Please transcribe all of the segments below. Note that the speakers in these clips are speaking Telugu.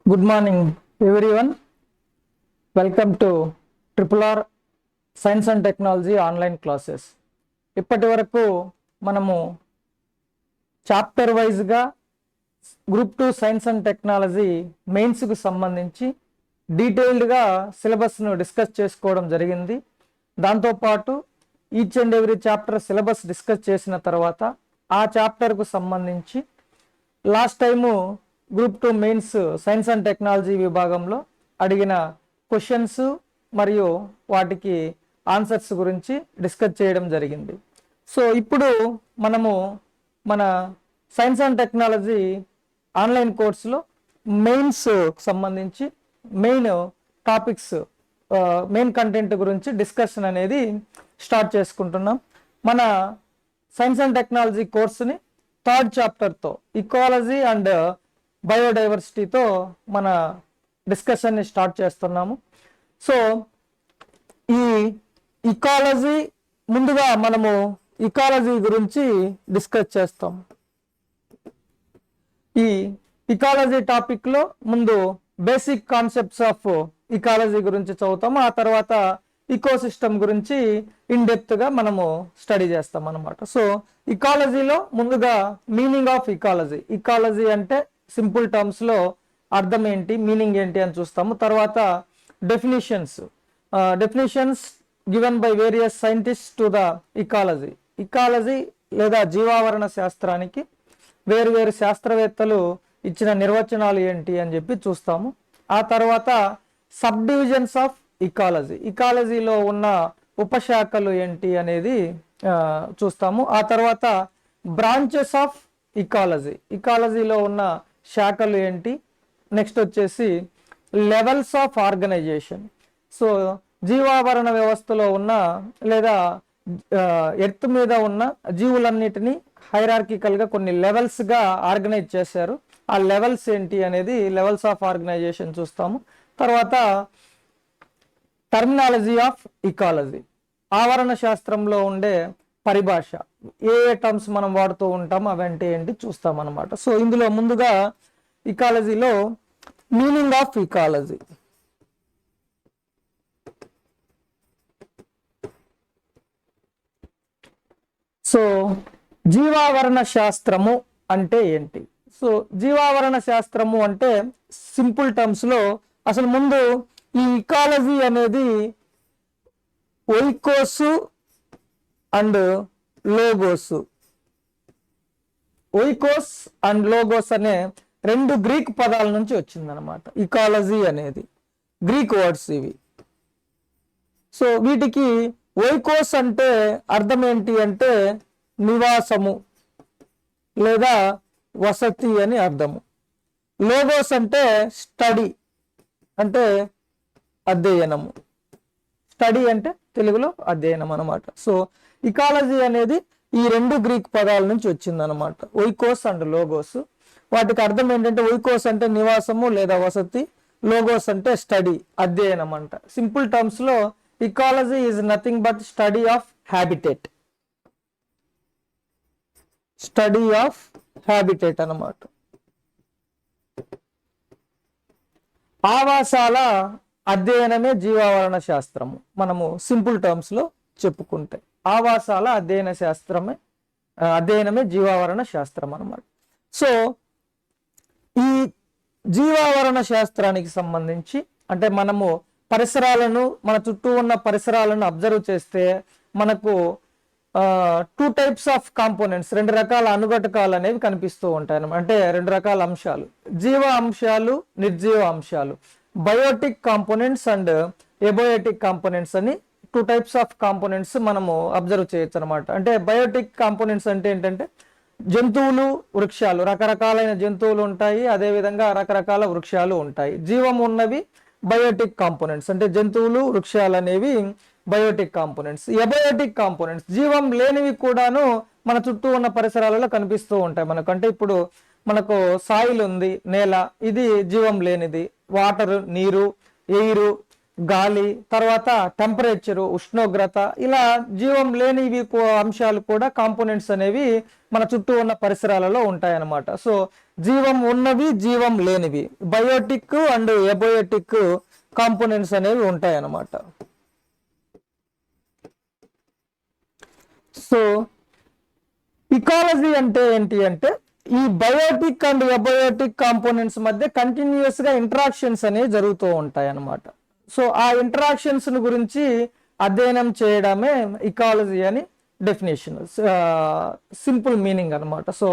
Good morning, everyone. Welcome to RRR Science and Technology online classes. ఇప్పటి వరకు మనము చాప్టర్ వైజ్గా గ్రూప్ 2 సైన్స్ అండ్ టెక్నాలజీ మెయిన్స్కు సంబంధించి డీటెయిల్డ్గా సిలబస్ను డిస్కస్ చేసుకోవడం జరిగింది. దాంతోపాటు each and every chapter syllabus discuss చేసిన తర్వాత ఆ చాప్టర్కు సంబంధించి last time group 2 mains science and technology విభాగంలో అడిగిన క్వశ్చన్స్ మరియు వాటికి ఆన్సర్స్ గురించి డిస్కస్ చేయడం జరిగింది. సో ఇప్పుడు మనము మన సైన్స్ అండ్ టెక్నాలజీ ఆన్లైన్ కోర్సులో మెయిన్స్ సంబంధించి మెయిన్ టాపిక్స్ మెయిన్ కంటెంట్ గురించి డిస్కషన్ అనేది స్టార్ట్ చేసుకుంటున్నాం. మన సైన్స్ అండ్ టెక్నాలజీ కోర్సుని థర్డ్ చాప్టర్తో ఇకాలజీ అండ్ బయోడైవర్సిటీతో మన డిస్కషన్ని స్టార్ట్ చేస్తున్నాము. సో ఈ ఇకాలజీ ముందుగా మనము ఇకాలజీ గురించి డిస్కస్ చేస్తాం. ఈ ఇకాలజీ టాపిక్లో ముందు బేసిక్ కాన్సెప్ట్స్ ఆఫ్ ఇకాలజీ గురించి చదువుతాము. ఆ తర్వాత ఇకోసిస్టమ్ గురించి ఇన్ డెప్త్గా మనము స్టడీ చేస్తాం అన్నమాట. సో ఇకాలజీలో ముందుగా మీనింగ్ ఆఫ్ ఇకాలజీ. ఇకాలజీ అంటే సింపుల్ టర్మ్స్లో అర్థం ఏంటి, మీనింగ్ ఏంటి అని చూస్తాము. తర్వాత definitions given by various scientist to the ecology. Ecology లేదా జీవావరణ శాస్త్రానికి వేరు శాస్త్రవేత్తలు ఇచ్చిన నిర్వచనాలు ఏంటి అని చెప్పి చూస్తాము. ఆ తర్వాత సబ్ డివిజన్స్ ఆఫ్ ఇకాలజీ, ఇకాలజీలో ఉన్న ఉపశాఖలు ఏంటి అనేది చూస్తాము. ఆ తర్వాత బ్రాంచెస్ ఆఫ్ ఇకాలజీ, ఇకాలజీలో ఉన్న శాఖలు ఏంటి. నెక్స్ట్ వచ్చేసి లెవెల్స్ ఆఫ్ ఆర్గనైజేషన్. సో జీవావరణ వ్యవస్థలో ఉన్న లేదా ఎర్త్ మీద ఉన్న జీవులన్నిటినీ హైరార్కికల్గా కొన్ని లెవెల్స్గా ఆర్గనైజ్ చేశారు. ఆ లెవెల్స్ ఏంటి అనేది లెవెల్స్ ఆఫ్ ఆర్గనైజేషన్ చూస్తాము. తర్వాత టర్మినాలజీ ఆఫ్ ఇకాలజీ, ఆవరణ శాస్త్రంలో ఉండే పరిభాష, ఏ టర్మ్స్ మనం వాడుతూ ఉంటాం అవంటే ఏంటి చూస్తాం అన్నమాట. సో ఇందులో ముందుగా ఇకాలజీలో మీనింగ్ ఆఫ్ ఇకాలజీ. సో జీవావరణ శాస్త్రము అంటే ఏంటి? సో జీవావరణ శాస్త్రము అంటే సింపుల్ టర్మ్స్లో అసలు ముందు ఈ ఇకాలజీ అనేది ఓయికోసు అండ్ లోగోస్. ఓయికోస్ అండ్ లోగోస్ అనే రెండు గ్రీక్ పదాల నుంచి వచ్చిందనమాట. ఇకాలజీ అనేది గ్రీక్ వర్డ్స్ ఇవి. సో వీటికి ఓయికోస్ అంటే అర్థం ఏంటి అంటే నివాసము లేదా వసతి అని అర్థము. లోగోస్ అంటే స్టడీ అంటే అధ్యయనము. స్టడీ అంటే తెలుగులో అధ్యయనం అనమాట. సో ఇకాలజీ అనేది ఈ రెండు గ్రీక్ పదాల నుంచి వచ్చిందనమాట, ఓయికోస్ అండ్ లోగోస్. వాటికి అర్థం ఏంటంటే ఓయికోస్ అంటే నివాసము లేదా వసతి, లోగోస్ అంటే స్టడీ అధ్యయనం అంట. సింపుల్ టర్మ్స్లో ecology is nothing but study of habitat, study of habitat అన్నమాట. ఆవాసాల అధ్యయనమే జీవావరణ శాస్త్రము. మనము సింపుల్ టర్మ్స్లో చెప్పుకుంటే ఆవాసాల అధ్యయనమే జీవావరణ శాస్త్రం అన్నమాట. సో ఈ జీవావరణ శాస్త్రానికి సంబంధించి అంటే మనము పరిసరాలను, మన చుట్టూ ఉన్న పరిసరాలను అబ్జర్వ్ చేస్తే మనకు 2 టైప్స్ ఆఫ్ కాంపోనెంట్స్, 2 రకాల అనుఘటకాలు అనేవి కనిపిస్తూ ఉంటాయి అన్నమాట. అంటే 2 రకాల అంశాలు, జీవ అంశాలు, నిర్జీవ అంశాలు, biotic components and abiotic components అని 2 టైప్స్ ఆఫ్ కాంపోనెంట్స్ మనము అబ్జర్వ్ చేయొచ్చు అనమాట. అంటే బయోటిక్ కాంపోనెంట్స్ అంటే ఏంటంటే జంతువులు, వృక్షాలు, రకరకాలైన జంతువులు ఉంటాయి, అదేవిధంగా రకరకాల వృక్షాలు ఉంటాయి. జీవం ఉన్నవి బయోటిక్ కాంపోనెంట్స్, అంటే జంతువులు, వృక్షాలు అనేవి బయోటిక్ కాంపోనెంట్స్. ఎబయోటిక్ కాంపోనెంట్స్ జీవం లేనివి కూడాను మన చుట్టూ ఉన్న పరిసరాలలో కనిపిస్తూ ఉంటాయి మనకు. అంటే ఇప్పుడు మనకు సాయిల్ ఉంది, నేల, ఇది జీవం లేనిది. వాటర్, నీరు, ఎయిర్, గాలి, తర్వాత టెంపరేచరు, ఉష్ణోగ్రత, ఇలా జీవం లేనివి అంశాలు కూడా కాంపోనెంట్స్ అనేవి మన చుట్టూ ఉన్న పరిసరాలలో ఉంటాయన్నమాట. సో జీవం ఉన్నవి జీవం లేనివి బయోటిక్ అండ్ ఎబయోటిక్ కాంపోనెంట్స్ అనేవి ఉంటాయి అన్నమాట. సో ఇకాలజీ అంటే ఏంటి అంటే ఈ బయోటిక్ అండ్ ఎబయోటిక్ కాంపోనెంట్స్ మధ్య కంటిన్యూస్ గా ఇంటరాక్షన్స్ అనేవి జరుగుతూ ఉంటాయి అన్నమాట. సో ఆ ఇంటరాక్షన్స్ గురించి అధ్యయనం చేయడమే ఇకాలజీ అని డెఫినేషన్, సింపుల్ మీనింగ్ అన్నమాట. So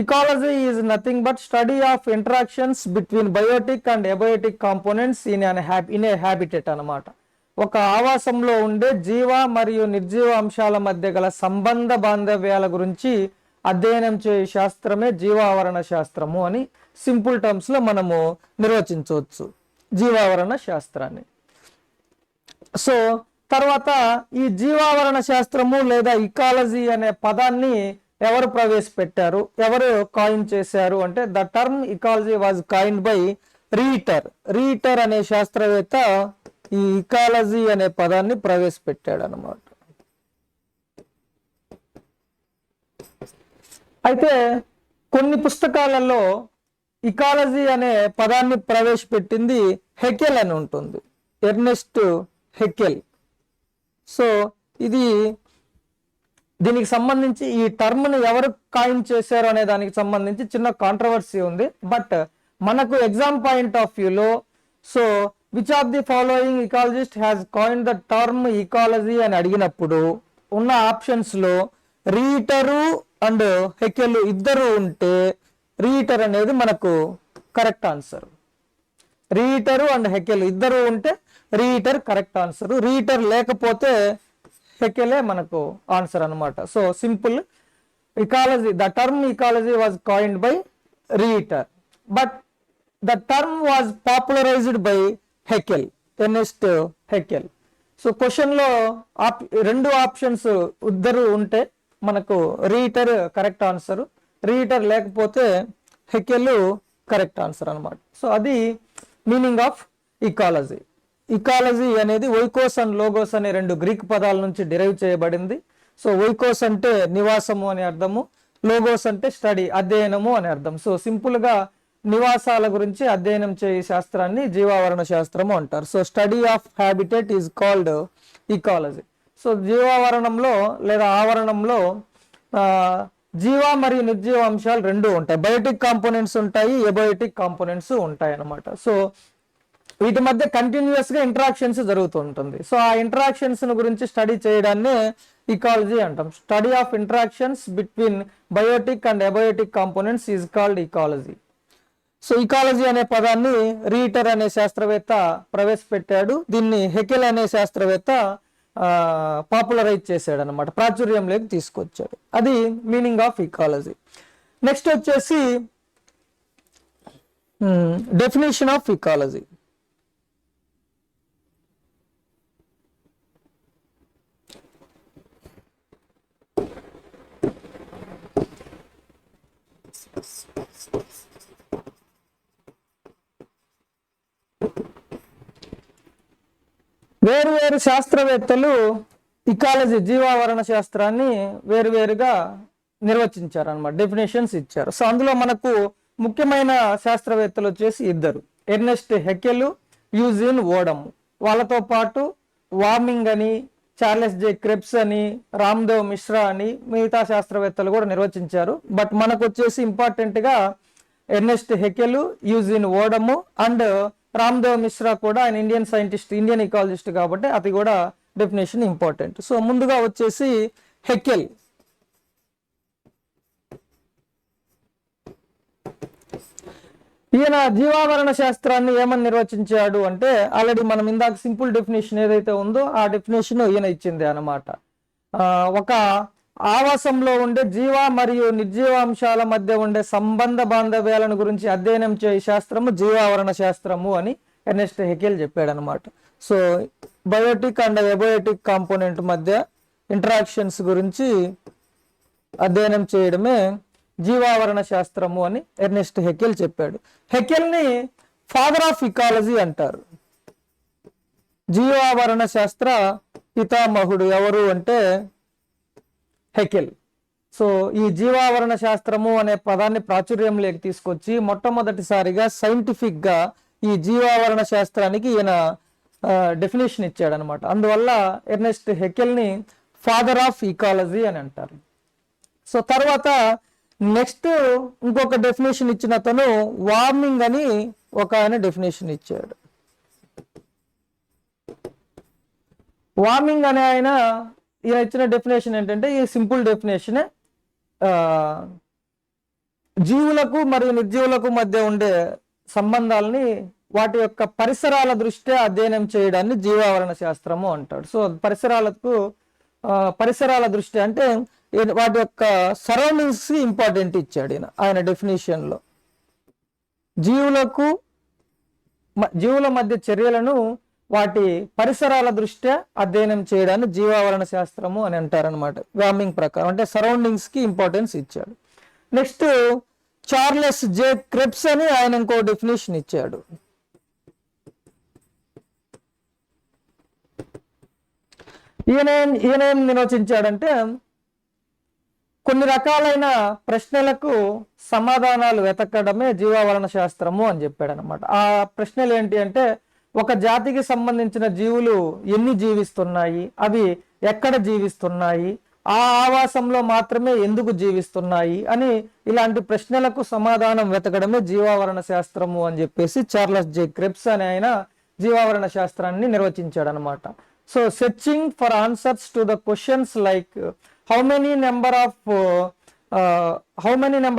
ecology is nothing but study of interactions between biotic and abiotic components in a habitat అన్నమాట. ఒక ఆవాసంలో ఉండే జీవ మరియు నిర్జీవ అంశాల మధ్య గల సంబంధ బాంధవ్యాల గురించి అధ్యయనం చేయ శాస్త్రమే జీవావరణ శాస్త్రము అని సింపుల్ టర్మ్స్ లో మనము నిర్వచించవచ్చు జీవావరణ శాస్త్రాన్ని. సో తర్వాత ఈ జీవావరణ శాస్త్రము లేదా ఇకాలజీ అనే పదాన్ని ఎవరు ప్రవేశపెట్టారు, ఎవరు కాయిన్ చేశారు అంటే the term ecology was coined by రీటర్ అనే శాస్త్రవేత్త ఈ ఇకాలజీ అనే పదాన్ని ప్రవేశపెట్టాడు అన్నమాట. అయితే కొన్ని పుస్తకాలలో ఇకాలజీ అనే పదాన్ని ప్రవేశపెట్టింది హెకెల్ అని ఉంటుంది, ఎర్నెస్ట్ హెకెల్. సో దీనికి సంబంధించి ఈ టర్మ్ని ఎవరు కాయిన్ చేశారు అనే దానికి సంబంధించి చిన్న కాంట్రవర్సీ ఉంది. బట్ మనకు ఎగ్జామ్ పాయింట్ ఆఫ్ వ్యూలో so which of the following ecologist has coin the term ecology అని అడిగినప్పుడు ఉన్న ఆప్షన్స్ లో రీటరు అండ్ హెకెల్ ఇద్దరు ఉంటే రీటర్ అనేది మనకు కరెక్ట్ ఆన్సర్. రీటరు అండ్ హెకెల్ ఇద్దరు ఉంటే రీటర్ కరెక్ట్ ఆన్సర్, రీటర్ లేకపోతే హెకెలే మనకు ఆన్సర్ అన్నమాట. So simple ecology, the term ecology was coined by Reiter but the term was popularised by Haeckel, Ernst Haeckel. So question లో రెండు ఆప్షన్స్ ఇద్దరు ఉంటే మనకు రీటర్ కరెక్ట్ ఆన్సర్, రీటర్ లేకపోతే హెకెల్ కరెక్ట్ ఆన్సర్ అన్నమాట. సో అది మీనింగ్ ఆఫ్ ఇకాలజీ. ఇకాలజీ అనేది ఓయికోస్ అండ్ లోగోస్ అనే రెండు గ్రీక్ పదాల నుంచి డిరైవ్ చేయబడింది. సో ఓయికోస్ అంటే నివాసము అని అర్థము, లోగోస్ అంటే స్టడీ అధ్యయనము అని అర్థం. సో సింపుల్ గా నివాసాల గురించి అధ్యయనం చేయ శాస్త్రాన్ని జీవావరణ శాస్త్రము అంటారు. So study of habitat is called ecology. So జీవావరణంలో లేదా ఆవరణంలో జీవ మరియు నిర్జీవ అంశాలు రెండు ఉంటాయి, బయోటిక్ కాంపోనెంట్స్ ఉంటాయి, ఎబయోటిక్ కాంపోనెంట్స్ ఉంటాయి అన్నమాట. సో వీటి మధ్య కంటిన్యూస్ గా ఇంటరాక్షన్స్ జరుగుతూ ఉంటుంది. సో ఆ ఇంటరాక్షన్స్ గురించి స్టడీ చేయడాన్ని ఇకాలజీ అంటాం. Study of interactions between biotic and abiotic components is called ecology. So ecology అనే పదాన్ని రీటర్ అనే శాస్త్రవేత్త ప్రవేశపెట్టాడు, దీన్ని హెకెల్ అనే శాస్త్రవేత్త పాపులరైజ్ చేశాడు అనమాట, ప్రాచుర్యంలోకి తీసుకొచ్చాడు. అది మీనింగ్ ఆఫ్ ఇకాలజీ. నెక్స్ట్ వచ్చేసి డెఫినేషన్ ఆఫ్ ఇకాలజీ. వేరు శాస్త్రవేత్తలు ఇకాలజీ జీవావరణ శాస్త్రాన్ని వేరువేరుగా నిర్వచించారు అన్నమాట, డెఫినేషన్స్ ఇచ్చారు. సో అందులో మనకు ముఖ్యమైన శాస్త్రవేత్తలు వచ్చేసి ఇద్దరు, ఎర్నెస్ట్ హెకెల్, యూజిన్ ఓడమ్. వాళ్ళతో పాటు వార్మింగ్ అని, చార్లెస్ జే క్రెబ్స్ అని, రామ్దేవ్ మిశ్రా అని మిగతా శాస్త్రవేత్తలు కూడా నిర్వచించారు. బట్ మనకు వచ్చేసి ఇంపార్టెంట్ గా Ernst Haeckel, Eugene Odum and Ramdev Mishra కూడా ఆయన ఇండియన్ సైంటిస్ట్, ఇండియన్ ఇకాలజిస్ట్ కాబట్టి అది కూడా డెఫినేషన్ ఇంపార్టెంట్. సో ముందుగా వచ్చేసి హెకెల్. ఈయన జీవావరణ శాస్త్రాన్ని ఏమని నిర్వచించాడు అంటే ఆల్రెడీ మనం ఇందాక సింపుల్ డెఫినేషన్ ఏదైతే ఉందో ఆ డెఫినేషన్ ఈయన ఇచ్చింది అన్నమాట. ఒక ఆవాసంలో ఉండే జీవ మరియు నిర్జీవ అంశాల మధ్య ఉండే సంబంధ బాంధవ్యాలను గురించి అధ్యయనం చేయ శాస్త్రము జీవావరణ శాస్త్రము అని ఎర్నెస్ట్ హెకెల్ చెప్పాడు అనమాట. So biotic and abiotic component మధ్య ఇంటరాక్షన్స్ గురించి అధ్యయనం చేయడమే జీవావరణ శాస్త్రము అని ఎర్నెస్ట్ హెకెల్ చెప్పాడు. హెకెల్ని ఫాదర్ ఆఫ్ ఇకాలజీ అంటారు. జీవావరణ శాస్త్ర పితామహుడు ఎవరు అంటే హెకెల్. సో ఈ జీవావరణ శాస్త్రము అనే పదాన్ని ప్రాచుర్యంలోకి తీసుకొచ్చి మొట్టమొదటిసారిగా సైంటిఫిక్ గా ఈ జీవావరణ శాస్త్రానికి ఈయన డెఫినేషన్ ఇచ్చాడు అనమాట. అందువల్ల ఎర్నెస్ట్ హెకెల్ ని ఫాదర్ ఆఫ్ ఇకాలజీ అని అంటారు. సో తర్వాత నెక్స్ట్ ఇంకొక డెఫినేషన్ ఇచ్చిన అతను వార్మింగ్ అని ఒక ఆయన డెఫినేషన్ ఇచ్చాడు. వార్మింగ్ అనే ఆయన ఈయన ఇచ్చిన డెఫినేషన్ ఏంటంటే ఈ సింపుల్ డెఫినేషనే, జీవులకు మరియు నిర్జీవులకు మధ్య ఉండే సంబంధాలని వాటి యొక్క పరిసరాల దృష్ట్యా అధ్యయనం చేయడాన్ని జీవావరణ శాస్త్రము అంటాడు. సో పరిసరాల దృష్ట్యా అంటే వాటి యొక్క సరౌండింగ్స్ ఇంపార్టెంట్ ఇచ్చాడు ఆయన డెఫినేషన్ లో. జీవుల మధ్య చర్యలను వాటి పరిసరాల దృష్ట్యా అధ్యయనం చేయడాన్ని జీవావరణ శాస్త్రము అని అంటారనమాట. వార్మింగ్ ప్రకారం అంటే సరౌండింగ్స్ కి ఇంపార్టెన్స్ ఇచ్చాడు. నెక్స్ట్ చార్లెస్ జే క్రెబ్స్ అని ఆయన ఇంకో డెఫినేషన్ ఇచ్చాడు. ఈయనేం నిర్వచించాడంటే కొన్ని రకాలైన ప్రశ్నలకు సమాధానాలు వెతకడమే జీవావరణ శాస్త్రము అని చెప్పాడు అనమాట. ఆ ప్రశ్నలు ఏంటి అంటే, ఒక జాతికి సంబంధించిన జీవులు ఎన్ని జీవిస్తున్నాయి, అవి ఎక్కడ జీవిస్తున్నాయి, ఆ ఆవాసంలో మాత్రమే ఎందుకు జీవిస్తున్నాయి అని ఇలాంటి ప్రశ్నలకు సమాధానం వెతకడమే జీవావరణ శాస్త్రము అని చెప్పేసి చార్లెస్ జే క్రెబ్స్ అనే ఆయన జీవావరణ శాస్త్రాన్ని నిర్వచించాడు అనమాట. So searching for answers to the questions like how many number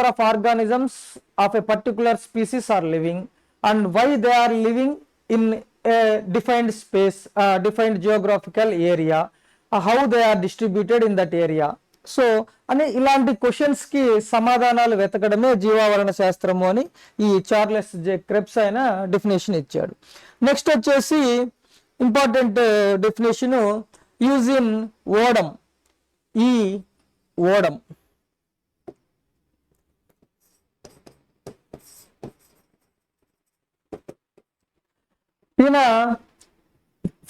of organisms of a particular species are living and why they are living in a defined space, defined geographical area, how they are distributed in that area. So అని ఇలాంటి క్వశ్చన్స్ కి సమాధానాలు వెతకడమే జీవావరణ శాస్త్రము అని ఈ చార్లెస్ జే క్రెబ్స్ ఆయన డెఫినేషన్ ఇచ్చాడు. నెక్స్ట్ వచ్చేసి ఇంపార్టెంట్ డెఫినేషన్ యూజ్ ఇన్ ఓడమ్. ఈ ఓడమ్ ఈయన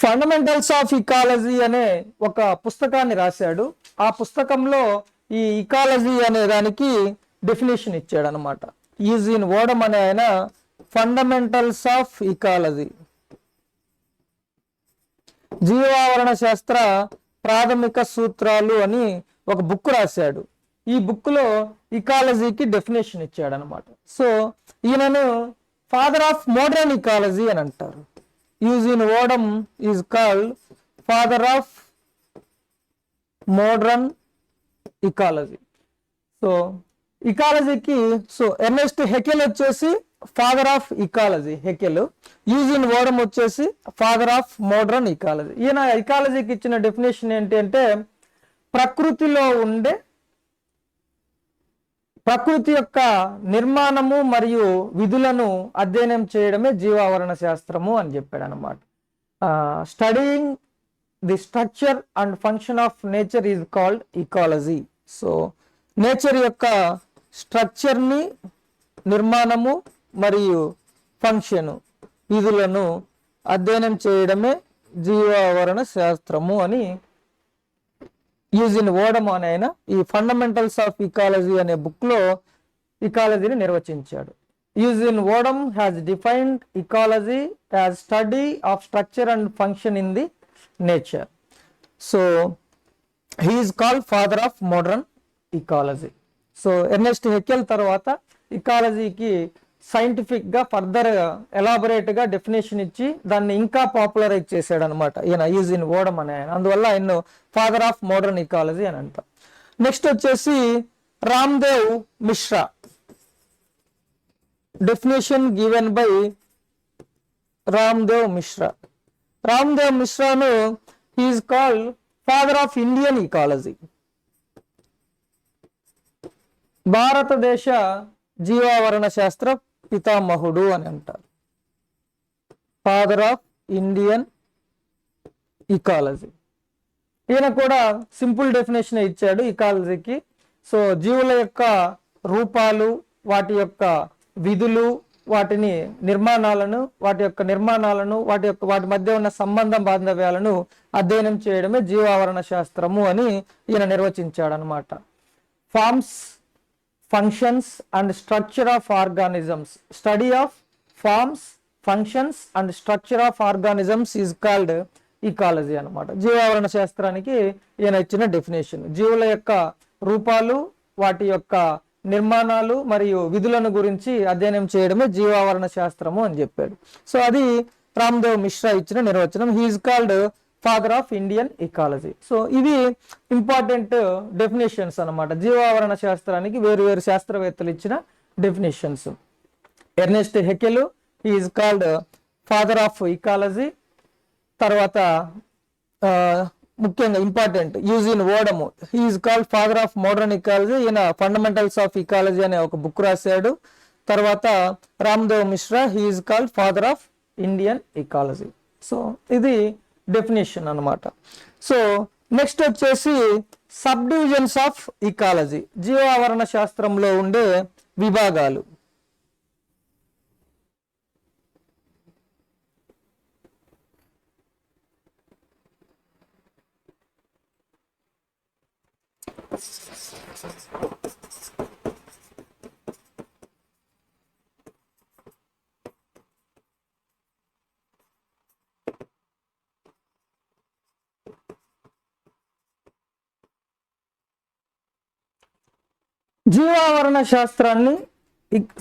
ఫండమెంటల్స్ ఆఫ్ ఇకాలజీ అనే ఒక పుస్తకాన్ని రాశాడు. ఆ పుస్తకంలో ఈ ఇకాలజీ అనే దానికి డెఫినేషన్ ఇచ్చాడు అనమాట. ఈజ్ ఇన్ ఓడమ్ అనే ఆయన ఫండమెంటల్స్ ఆఫ్ ఇకాలజీ, జీవావరణ శాస్త్ర ప్రాథమిక సూత్రాలు అని ఒక బుక్ రాశాడు. ఈ బుక్ లో ఇకాలజీకి డెఫినేషన్ ఇచ్చాడు అనమాట. సో ఈయనను ఫాదర్ ఆఫ్ మోడర్న్ ఇకాలజీ అని అంటారు. Eugene Odum is called father of modern ecology. So ఇకాలజీకి ఎర్నెస్ట్ హెకెల్ వచ్చేసి father of ecology, Haeckel. Eugene Odum వచ్చేసి ఫాదర్ ఆఫ్ మోడర్న్ ఇకాలజీ. ఈయన ఇకాలజీకి ఇచ్చిన డెఫినేషన్ ఏంటి అంటే, ప్రకృతిలో ఉండే ప్రకృతి యొక్క నిర్మాణము మరియు విధులను అధ్యయనం చేయడమే జీవావరణ శాస్త్రము అని చెప్పాడు అనమాట. Studying the structure and function of nature is called ecology. So nature యొక్క స్ట్రక్చర్ని, నిర్మాణము మరియు ఫంక్షన్, విధులను అధ్యయనం చేయడమే జీవావరణ శాస్త్రము అని యూజ్ ఇన్ ఓడమ్ అనే ఆయన ఈ ఫండమెంటల్స్ ఆఫ్ ఇకాలజీ అనే బుక్ లో ఇకాలజీని నిర్వచించాడు. Eugene Odum has defined ecology as study of structure and function in the nature. So he is called father of modern ecology. So Ernst Haeckel తర్వాత ఇకాలజీకి సైంటిఫిక్ గా ఫర్దర్ ఎలాబొరేట్ గా డెఫినేషన్ ఇచ్చి దాన్ని ఇంకా పాపులరైజ్ చేశాడు అనమాట ఈయన యూజ్ ఇన్ ఓడమ్ అనే ఆయన. అందువల్ల ఆయన ఫాదర్ ఆఫ్ మోడర్న్ ఇకాలజీ అని అంటాం. నెక్స్ట్ వచ్చేసి Ramdev Mishra. Definition given by Ramdev Mishra. Ramdev మిశ్రాను he is called father of Indian ecology. భారతదేశ జీవావరణ శాస్త్ర పితామహుడు అని అంటారు. Father of Indian ecology. ఈయన కూడా సింపుల్ డెఫినేషన్ ఇచ్చాడు ఇకాలజీకి. సో జీవుల యొక్క రూపాలు, వాటి యొక్క విధులు, వాటి నిర్మాణాలను వాటి మధ్య ఉన్న సంబంధ బాంధవ్యాలను అధ్యయనం చేయడమే జీవావరణ శాస్త్రము అని ఈయన నిర్వచించాడు అనమాట. Forms, functions and structure of organisms. Study of forms, functions and structure of organisms is called ecology అనమాట. జీవావరణ శాస్త్రానికి ఈయన ఇచ్చిన డెఫినేషన్. జీవుల యొక్క రూపాలు, వాటి యొక్క నిర్మాణాలు మరియు విధులను గురించి అధ్యయనం చేయడమే జీవావరణ శాస్త్రము అని చెప్పాడు. సో అది రామ్దేవ్ మిశ్రా ఇచ్చిన నిర్వచనం. He is called father of Indian ecology. So ఇవి ఇంపార్టెంట్ డెఫినేషన్స్ అనమాట. జీవావరణ శాస్త్రానికి వేరు వేరు శాస్త్రవేత్తలు ఇచ్చిన definitions. Ernst Haeckel, he is called father of ecology. తర్వాత ముఖ్యంగా important Eugene Odum, he is called father of modern ecology. ఈయన ఫండమెంటల్స్ ఆఫ్ ఇకాలజీ అనే ఒక బుక్ రాశాడు. తర్వాత Ramdev Mishra, he is called father of Indian ecology. So ఇది డెఫినేషన్ అనమాట. సో నెక్స్ట్ వచ్చేసి సబ్ డివిజన్స్ ఆఫ్ ఇకాలజీ, జీవావరణ శాస్త్రంలో ఉండే విభాగాలు. జీవావరణ శాస్త్రాన్ని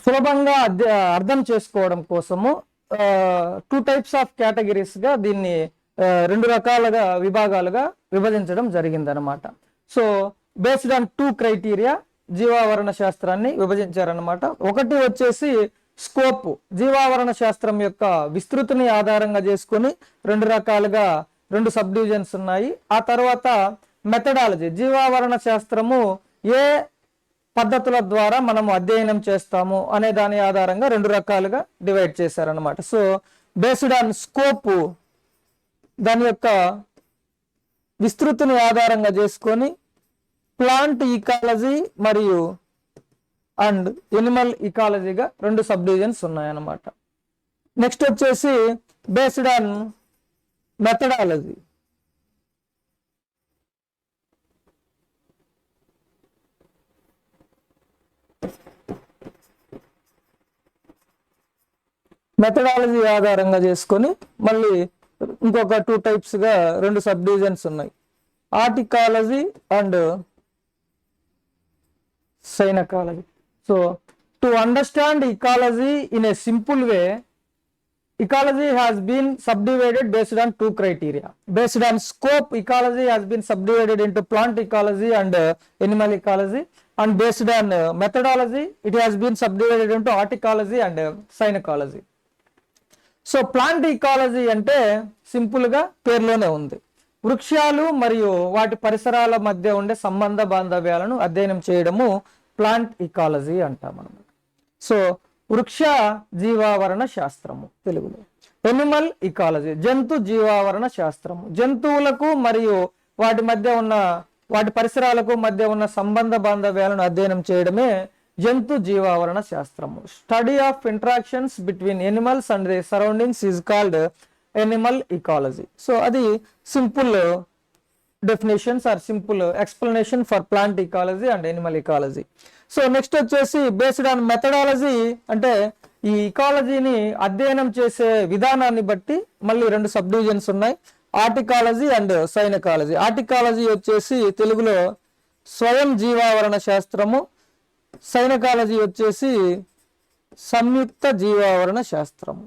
సులభంగా అర్థం చేసుకోవడం కోసము 2 types ఆఫ్ కేటగిరీస్ గా దీన్ని 2 రకాలుగా విభాగాలుగా విభజించడం జరిగిందనమాట. సో బేస్డ్ ఆన్ 2 criteria జీవావరణ శాస్త్రాన్ని విభజించారనమాట. ఒకటి వచ్చేసి స్కోప్, జీవావరణ శాస్త్రం యొక్క విస్తృతిని ఆధారంగా చేసుకొని 2 రకాలుగా 2 సబ్ డివిజన్స్ ఉన్నాయి. ఆ తర్వాత మెథడాలజీ, జీవావరణ శాస్త్రము ఏ పద్ధతుల ద్వారా మనము అధ్యయనం చేస్తాము అనే దాని ఆధారంగా 2 రకాలుగా డివైడ్ చేశారనమాట. సో బేస్డ్ ఆన్ స్కోప్, దాని యొక్క విస్తృతిని ఆధారంగా చేసుకొని ప్లాంట్ ఇకాలజీ మరియు అండ్ ఎనిమల్ ఇకాలజీగా 2 సబ్ డివిజన్స్ ఉన్నాయన్నమాట. నెక్స్ట్ వచ్చేసి బేస్డ్ ఆన్ మెథడాలజీ, మెథడాలజీ ఆధారంగా చేసుకొని మళ్ళీ ఇంకొక 2 types గా 2 సబ్ డివిజన్స్ ఉన్నాయి, autecology and synecology. So to understand ecology in a simple way, ecology has been subdivided based on 2 criteria. Based on scope, ecology has been subdivided into plant ecology and animal ecology, and based on methodology it has been subdivided into horticulture and synecology. So plant ecology అంటే సింపుల్ గా పేరులోనే ఉంది, వృక్షాలు మరియు వాటి పరిసరాల మధ్య ఉండే సంబంధ బాంధవ్యాలను అధ్యయనం చేయడము ప్లాంట్ ఇకాలజీ అంటాం అన్నమాట. సో వృక్ష జీవావరణ శాస్త్రము తెలుగులో. ఎనిమల్ ఇకాలజీ, జంతు జీవావరణ శాస్త్రము, జంతువులకు మరియు వాటి మధ్య ఉన్న వాటి పరిసరాలకు మధ్య ఉన్న సంబంధ బాంధవ్యాలను అధ్యయనం చేయడమే జంతు జీవావరణ శాస్త్రము. Study of interactions between animals and the surroundings is called animal ecology. So అది simple definitions or simple explanation for plant ecology and animal ecology. So next వచ్చేసి బేస్డ్ ఆన్ మెథడాలజీ, అంటే ఈ ఇకాలజీని అధ్యయనం చేసే విధానాన్ని బట్టి మళ్ళీ 2 సబ్ డివిజన్స్ ఉన్నాయి, ఆర్టికాలజీ అండ్ సైనకాలజీ. ఆర్టికాలజీ వచ్చేసి తెలుగులో స్వయం జీవావరణ శాస్త్రము, సైనకాలజీ వచ్చేసి సంయుక్త జీవావరణ శాస్త్రము.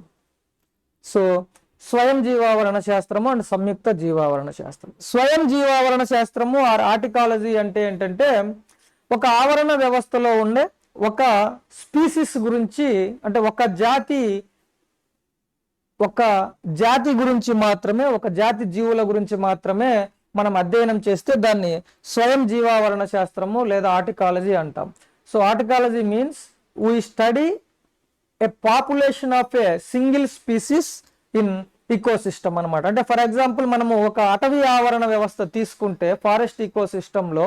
సో స్వయం జీవావరణ శాస్త్రము అండ్ సంయుక్త జీవావరణ శాస్త్రం. స్వయం జీవావరణ శాస్త్రము ఆర్ ఆర్టికాలజీ అంటే ఏంటంటే ఒక ఆవరణ వ్యవస్థలో ఉండే ఒక స్పీసీస్ గురించి, అంటే ఒక జాతి గురించి మాత్రమే, ఒక జాతి జీవుల గురించి మాత్రమే మనం అధ్యయనం చేస్తే దాన్ని స్వయం జీవావరణ శాస్త్రము లేదా ఆర్టికాలజీ అంటాం. So ఆర్టికాలజీ means we study a population of a single species in ecosystem అనమాట. అంటే ఫర్ ఎగ్జాంపుల్ మనము ఒక అటవీ ఆవరణ వ్యవస్థ తీసుకుంటే ఫారెస్ట్ ఈకోసిస్టంలో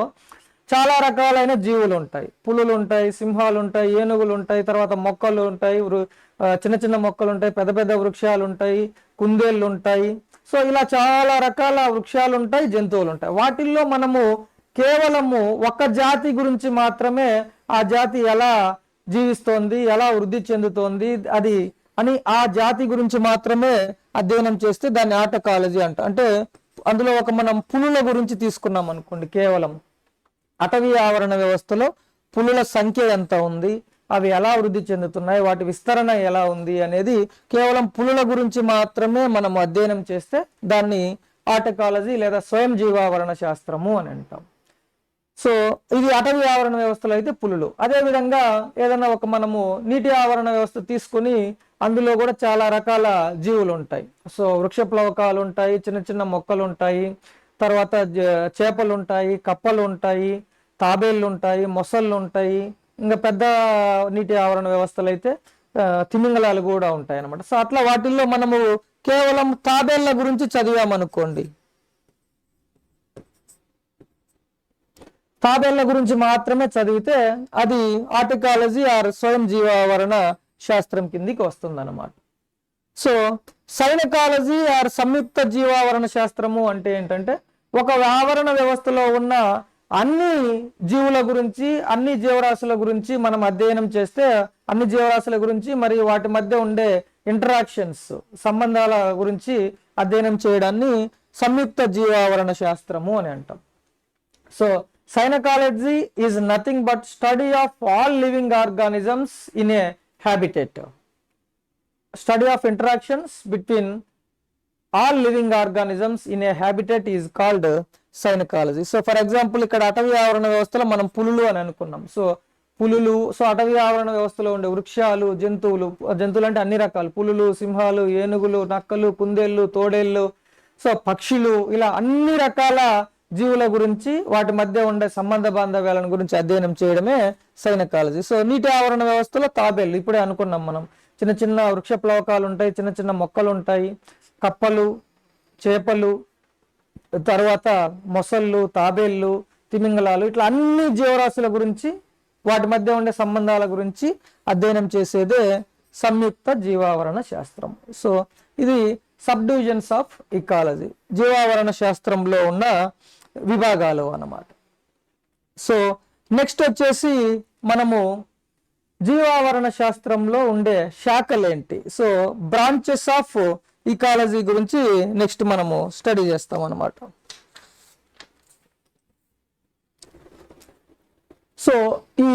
చాలా రకాలైన జీవులు ఉంటాయి, పులులు ఉంటాయి, సింహాలు ఉంటాయి, ఏనుగులు ఉంటాయి, తర్వాత మొక్కలు ఉంటాయి, చిన్న చిన్న మొక్కలు ఉంటాయి, పెద్ద పెద్ద వృక్షాలు ఉంటాయి, కుందేళ్ళు ఉంటాయి. సో ఇలా చాలా రకాల వృక్షాలు ఉంటాయి, జంతువులు ఉంటాయి. వాటిల్లో మనము కేవలము ఒక జాతి గురించి మాత్రమే, ఆ జాతి ఎలా జీవిస్తోంది, ఎలా వృద్ధి చెందుతోంది అది అని ఆ జాతి గురించి మాత్రమే అధ్యయనం చేస్తే దాన్ని ఆటకాలజీ అంట. అంటే అందులో ఒక మనం పులుల గురించి తీసుకున్నాం అనుకోండి, కేవలం అటవీ ఆవరణ వ్యవస్థలో పులుల సంఖ్య ఎంత ఉంది, అవి ఎలా వృద్ధి చెందుతున్నాయి, వాటి విస్తరణ ఎలా ఉంది అనేది కేవలం పులుల గురించి మాత్రమే మనం అధ్యయనం చేస్తే దాన్ని ఆటకాలజీ లేదా స్వయం జీవావరణ శాస్త్రము అని అంటాం. సో ఇది అటవీ ఆవరణ వ్యవస్థలో అయితే పులులు. అదేవిధంగా ఏదైనా ఒక మనము నీటి ఆవరణ వ్యవస్థ తీసుకుని అందులో కూడా చాలా రకాల జీవులు ఉంటాయి. సో వృక్ష ప్లవకాలు ఉంటాయి, చిన్న చిన్న మొక్కలు ఉంటాయి, తర్వాత చేపలు ఉంటాయి, కప్పలు ఉంటాయి, తాబేళ్ళు ఉంటాయి, మొసళ్ళు ఉంటాయి, ఇంకా పెద్ద నీటి ఆవరణ వ్యవస్థలు అయితే తిమింగలాలు కూడా ఉంటాయి అన్నమాట. సో అట్లా వాటిల్లో మనము కేవలం తాబేళ్ల గురించి చదివామనుకోండి, తాబేళ్ల గురించి మాత్రమే చదివితే అది ఆర్టికాలజీ ఆర్ స్వయం జీవావరణ శాస్త్రం కిందికి వస్తుంది అన్నమాట. సో సైనకాలజీ ఆర్ సంయుక్త జీవావరణ శాస్త్రము అంటే ఏంటంటే ఒక ఆవరణ వ్యవస్థలో ఉన్న అన్ని జీవుల గురించి, అన్ని జీవరాశుల గురించి మనం అధ్యయనం చేస్తే అన్ని జీవరాశుల గురించి మరియు వాటి మధ్య ఉండే ఇంటరాక్షన్స్, సంబంధాల గురించి అధ్యయనం చేయడాన్ని సంయుక్త జీవావరణ శాస్త్రము అని అంటాం. So synecology is nothing but study of all living organisms in a habitat. Study of interactions between all living organisms in a habitat is called synecology. So for example ఇక్కడ అటవీ ఆవరణ వ్యవస్థలో మనం పులులు అని అనుకున్నాం. సో పులులు, సో అటవీ ఆవరణ వ్యవస్థలో ఉండే వృక్షాలు, జంతువులు అంటే అన్ని రకాలు పులులు, సింహాలు, ఏనుగులు, నక్కలు, కుందేళ్ళు, తోడేళ్ళు, సో పక్షులు, ఇలా అన్ని రకాల జీవుల గురించి వాటి మధ్య ఉండే సంబంధ బాంధవ్యాలను గురించి అధ్యయనం చేయడమే సైనకాలజీ. సో నీటి ఆవరణ వ్యవస్థలో తాబేళ్ళు ఇప్పుడే అనుకున్నాం మనం, చిన్న చిన్న వృక్ష ప్లవకాలు ఉంటాయి, చిన్న చిన్న మొక్కలు ఉంటాయి, కప్పలు, చేపలు, తర్వాత మొసళ్ళు, తాబేళ్ళు, తిమింగలాలు, ఇట్లా అన్ని జీవరాశుల గురించి వాటి మధ్య ఉండే సంబంధాల గురించి అధ్యయనం చేసేదే సంయుక్త జీవావరణ శాస్త్రం. సో ఇది సబ్ డివిజన్స్ ఆఫ్ ఇకాలజీ, జీవావరణ శాస్త్రంలో ఉన్న విభాగాలు అన్నమాట. సో నెక్స్ట్ వచ్చేసి మనము జీవావరణ శాస్త్రంలో ఉండే శాఖలేంటి, సో బ్రాంచెస్ ఆఫ్ ఇకాలజీ గురించి నెక్స్ట్ మనము స్టడీ చేస్తాం అన్నమాట. సో ఈ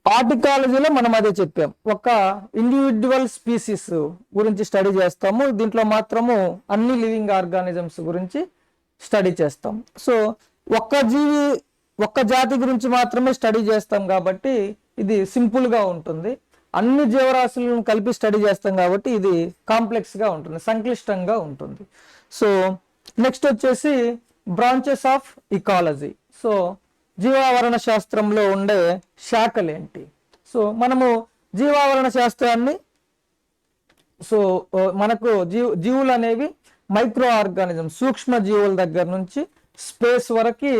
ఆర్టికాలజీలో మనం అదే చెప్పాం, ఒక ఇండివిజువల్ స్పీసీస్ గురించి స్టడీ చేస్తాము, దీంట్లో మాత్రము అన్ని లివింగ్ ఆర్గానిజమ్స్ గురించి స్టడీ చేస్తాం. సో ఒక్క జాతి గురించి మాత్రమే స్టడీ చేస్తాం కాబట్టి ఇది సింపుల్గా ఉంటుంది. అన్ని జీవరాశులను కలిపి స్టడీ చేస్తాం కాబట్టి ఇది కాంప్లెక్స్గా ఉంటుంది, సంక్లిష్టంగా ఉంటుంది. సో నెక్స్ట్ వచ్చేసి బ్రాంచెస్ ఆఫ్ ఇకాలజీ. సో జీవావరణ శాస్త్రంలో ఉండే శాఖలు ఏంటి? సో మనము జీవావరణ శాస్త్రాన్ని, సో మనకు జీవులు అనేవి మైక్రో ఆర్గానిజం, సూక్ష్మ జీవుల దగ్గర నుంచి స్పేస్ వరకు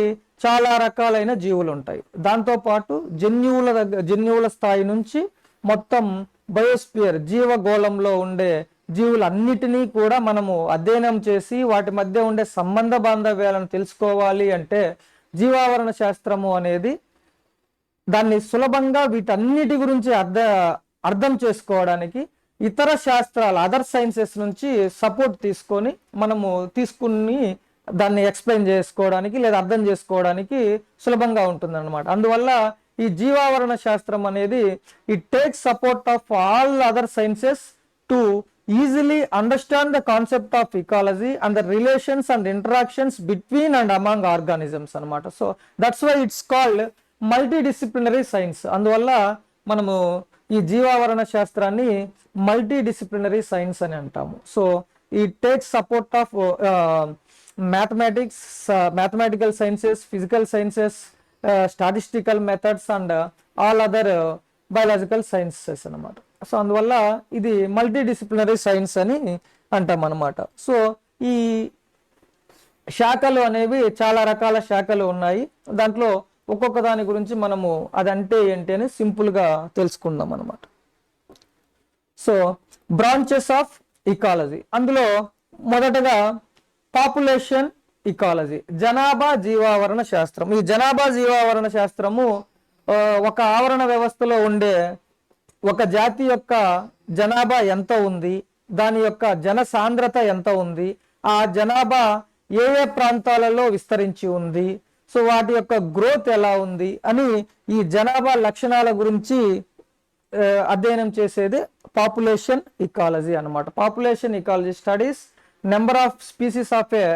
చాలా రకాలైన జీవులు ఉంటాయి. దాంతోపాటు జన్యువుల స్థాయి నుంచి మొత్తం బయోస్పియర్, జీవగోళంలో ఉండే జీవులన్నిటినీ కూడా మనము అధ్యయనం చేసి వాటి మధ్య ఉండే సంబంధ బాంధవ్యాలను తెలుసుకోవాలి అంటే జీవావరణ శాస్త్రము అనేది దాన్ని సులభంగా వీటన్నిటి గురించి అర్థం చేసుకోవడానికి ఇతర శాస్త్రాలు, అదర్ సైన్సెస్ నుంచి సపోర్ట్ తీసుకొని తీసుకుని దాన్ని ఎక్స్ప్లెయిన్ చేసుకోవడానికి లేదా అర్థం చేసుకోవడానికి సులభంగా ఉంటుంది అన్నమాట. అందువల్ల ఈ జీవావరణ శాస్త్రం అనేది it takes support of all other sciences to easily understand the concept of ecology and the relations and interactions between and among organisms అనమాట. So that's why it's called multidisciplinary science. అందువల్ల మనము ఈ జీవావరణ శాస్త్రాన్ని మల్టీ డిసిప్లినరీ సైన్స్ అని అంటాము. So it takes support of mathematical sciences, physical sciences, statistical methods and all other biological sciences అన్నమాట. సో అందువల్ల ఇది మల్టీ డిసిప్లినరీ సైన్స్ అని అంటాం అన్నమాట. సో ఈ శాఖలు అనేవి చాలా రకాల శాఖలు ఉన్నాయి. దాంట్లో ఒక్కొక్క దాని గురించి మనము అదంటే ఏంటి అని సింపుల్గా తెలుసుకుందాం అన్నమాట. సో బ్రాంచెస్ ఆఫ్ ఇకాలజీ, అందులో మొదటగా పాపులేషన్ ఇకాలజీ, జనాభా జీవావరణ శాస్త్రం. ఈ జనాభా జీవావరణ శాస్త్రము ఒక ఆవరణ వ్యవస్థలో ఉండే ఒక జాతి యొక్క జనాభా ఎంత ఉంది, దాని యొక్క జన సాంద్రత ఎంత ఉంది, ఆ జనాభా ఏ ఏ ప్రాంతాలలో విస్తరించి ఉంది, సో వాటి యొక్క గ్రోత్ ఎలా ఉంది అని ఈ జనాభా లక్షణాల గురించి అధ్యయనం చేసేది పాపులేషన్ ఇకాలజీ అన్నమాట. Population ecology studies number of species of A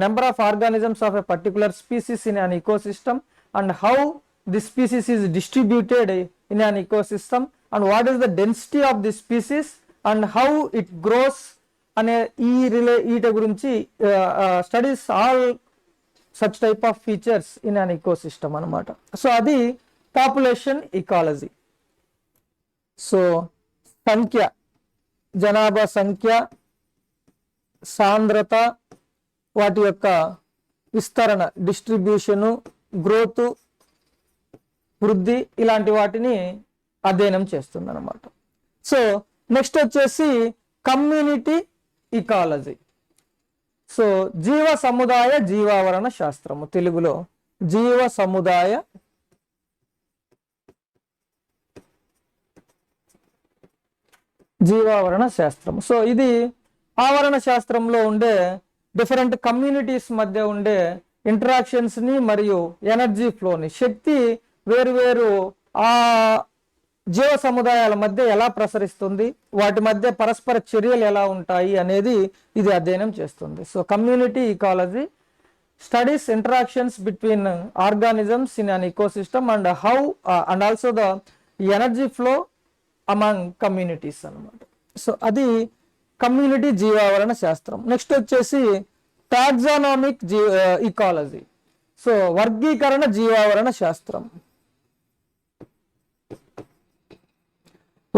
number of organisms of A particular species in an ecosystem and how this species is distributed in an ecosystem and what is the density of this species and how it grows అనే వీటి గురించి studies all such type of features in an ecosystem అనమాట. సో అది పాపులేషన్ ఇకాలజీ. సో సంఖ్య, జనాభా సంఖ్య, సాంద్రత, వాటి యొక్క విస్తరణ, డిస్ట్రిబ్యూషను, గ్రోత్, వృద్ధి, ఇలాంటి వాటిని అధ్యయనం చేస్తుంది అనమాట. సో నెక్స్ట్ వచ్చేసి కమ్యూనిటీ ఇకాలజీ. సో జీవ సముదాయ జీవావరణ శాస్త్రము, తెలుగులో జీవ సముదాయ జీవావరణ శాస్త్రం. సో ఇది ఆవరణ శాస్త్రంలో ఉండే డిఫరెంట్ కమ్యూనిటీస్ మధ్య ఉండే ఇంటరాక్షన్స్ ని మరియు ఎనర్జీ ఫ్లోని, శక్తి వేరు ఆ జీవ సముదాయాల మధ్య ఎలా ప్రసరిస్తుంది, వాటి మధ్య పరస్పర చర్యలు ఎలా ఉంటాయి అనేది ఇది అధ్యయనం చేస్తుంది. So community ecology studies interactions between organisms in an ecosystem and how and also the energy flow among communities అన్నమాట. సో అది కమ్యూనిటీ జీవావరణ శాస్త్రం. నెక్స్ట్ వచ్చేసి టాక్సానామిక్ ఇకాలజీ. సో వర్గీకరణ జీవావరణ శాస్త్రం.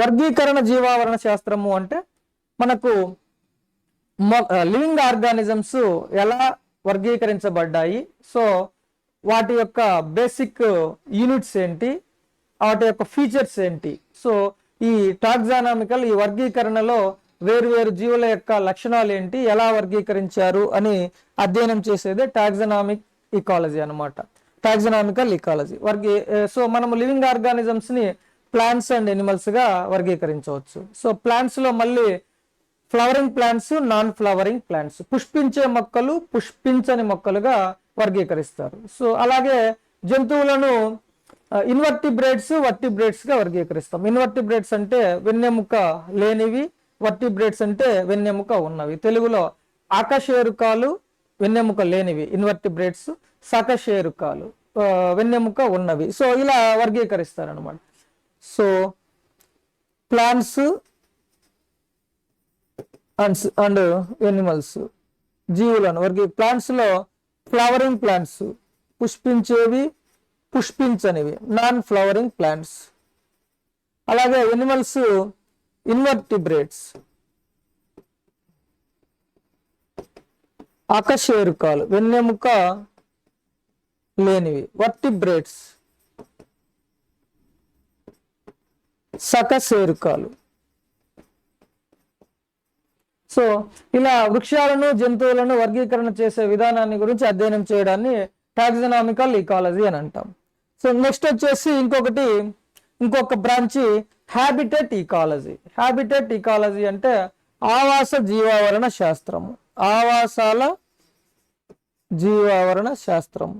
వర్గీకరణ జీవావరణ శాస్త్రము అంటే మనకు లివింగ్ ఆర్గానిజమ్స్ ఎలా వర్గీకరించబడ్డాయి, సో వాటి యొక్క బేసిక్ యూనిట్స్ ఏంటి, వాటి యొక్క ఫీచర్స్ ఏంటి. సో ఈ టాక్సానామికల్, ఈ వర్గీకరణలో వేరు జీవుల యొక్క లక్షణాలు ఏంటి, ఎలా వర్గీకరించారు అని అధ్యయనం చేసేదే టాక్సానామిక్ ఇకాలజీ అనమాట. టాక్సానామికల్ ఇకాలజీ సో మనము లివింగ్ ఆర్గానిజమ్స్ ని ప్లాంట్స్ అండ్ ఎనిమల్స్ గా వర్గీకరించవచ్చు. సో ప్లాంట్స్ లో మళ్ళీ flowering plants, non flowering plants, పుష్పించే మొక్కలు, పుష్పించని మొక్కలుగా వర్గీకరిస్తారు. సో అలాగే జంతువులను ఇన్వర్టిబ్రేట్స్, వర్టిబ్రేట్స్ గా వర్గీకరిస్తాం. ఇన్వర్టిబ్రేట్స్ అంటే వెన్నెముక లేనివి, వర్టిబ్రేట్స్ అంటే వెన్నెముక ఉన్నవి. తెలుగులో ఆకశేరుకాలు వెన్నెముక లేనివి ఇన్వర్టిబ్రేట్స్, సకశేరుకాలు వెన్నెముక ఉన్నవి. సో ఇలా వర్గీకరిస్తారు అనమాట. సో ప్లాంట్స్ అండ్ ఎనిమల్స్, జీవులను ప్లాంట్స్ లో ఫ్లవరింగ్ ప్లాంట్స్, పుష్పించేవి, పుష్పించనివి, నాన్ ఫ్లవరింగ్ ప్లాంట్స్. అలాగే ఎనిమల్స్ ఇన్వర్టిబ్రేట్స్, అకశేరుకాలు వెన్నెముక లేనివి, వర్టిబ్రేట్స్ సకశేరుకాలు. సో ఇలా వృక్షాలను, జంతువులను వర్గీకరణ చేసే విధానాన్ని గురించి అధ్యయనం చేయడాన్ని టాక్సానామికల్ ఇకాలజీ అని అంటాం. సో నెక్స్ట్ వచ్చేసి ఇంకొక branch habitat ecology. Habitat ecology అంటే ఆవాస జీవావరణ శాస్త్రము. ఆవాసాల జీవావరణ శాస్త్రం,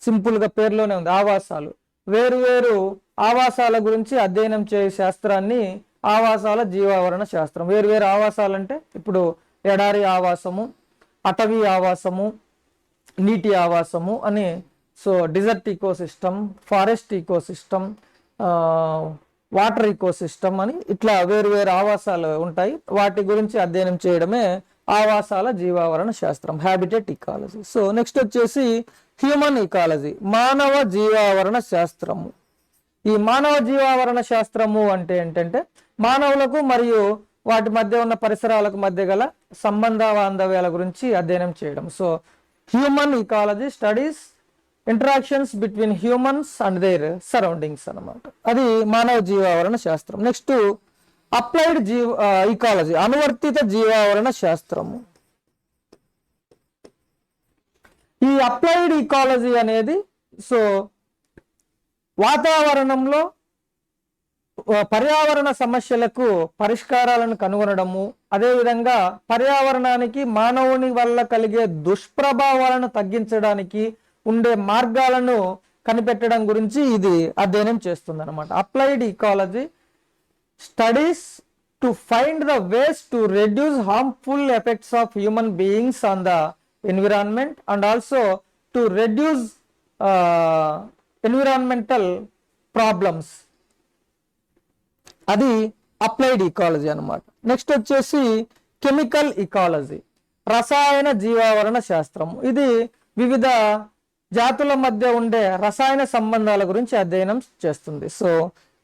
సింపుల్ గా పేరులోనే ఉంది, ఆవాసాలు. వేరు ఆవాసాల గురించి అధ్యయనం చేసే శాస్త్రాన్ని ఆవాసాల జీవావరణ శాస్త్రం. వేరు ఆవాసాలు అంటే ఇప్పుడు ఎడారి ఆవాసము, అటవీ ఆవాసము, నీటి ఆవాసము అని. So desert ecosystem, forest ecosystem, water ecosystem అని ఇట్లా వేరు ఆవాసాలు ఉంటాయి. వాటి గురించి అధ్యయనం చేయడమే ఆవాసాల జీవావరణ శాస్త్రం, హ్యాబిటెట్ ఇకాలజీ. సో నెక్స్ట్ వచ్చేసి హ్యూమన్ ఇకాలజీ, మానవ జీవావరణ శాస్త్రము. ఈ మానవ జీవావరణ శాస్త్రము అంటే ఏంటంటే మానవులకు మరియు వాటి మధ్య ఉన్న పరిసరాలకు మధ్య గల సంబంధ బాంధవ్యాల గురించి అధ్యయనం చేయడం. So human ecology studies interactions between humans and their surroundings అన్నమాట. అది మానవ జీవావరణ శాస్త్రం. నెక్స్ట్ అప్లైడ్ ఇకాలజీ, అనువర్తిత జీవావరణ శాస్త్రము. ఈ అప్లైడ్ ఈకాలజీ అనేది సో వాతావరణంలో పర్యావరణ సమస్యలకు పరిష్కారాలను కనుగొనడము, అదేవిధంగా పర్యావరణానికి మానవుని వల్ల కలిగే దుష్ప్రభావాలను తగ్గించడానికి ఉండే మార్గాలను కనిపెట్టడం గురించి ఇది అధ్యయనం చేస్తుంది అనమాట. Applied ecology studies to find the ways to reduce harmful effects of human beings on the environment and also to reduce environmental problems. అది అప్లైడ్ ఈకాలజీ అనమాట. నెక్స్ట్ వచ్చేసి కెమికల్ ఈకాలజీ, రసాయన జీవావరణ శాస్త్రం. ఇది వివిధ జాతుల మధ్య ఉండే రసాయన సంబంధాల గురించి అధ్యయనం చేస్తుంది. సో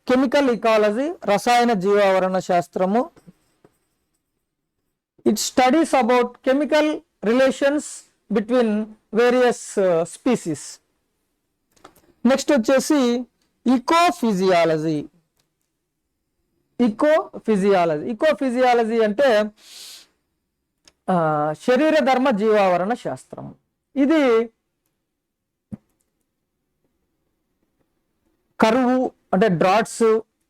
కెమికల్ ఈకాలజీ, రసాయన జీవావరణ శాస్త్రము. It studies about chemical relations between various species. Next వచ్చేసి ఇకోఫిజియాలజీ. ఇకోఫిజియాలజీ అంటే శరీర ధర్మ జీవావరణ శాస్త్రం. ఇది కరువు అంటే డ్రాట్స్,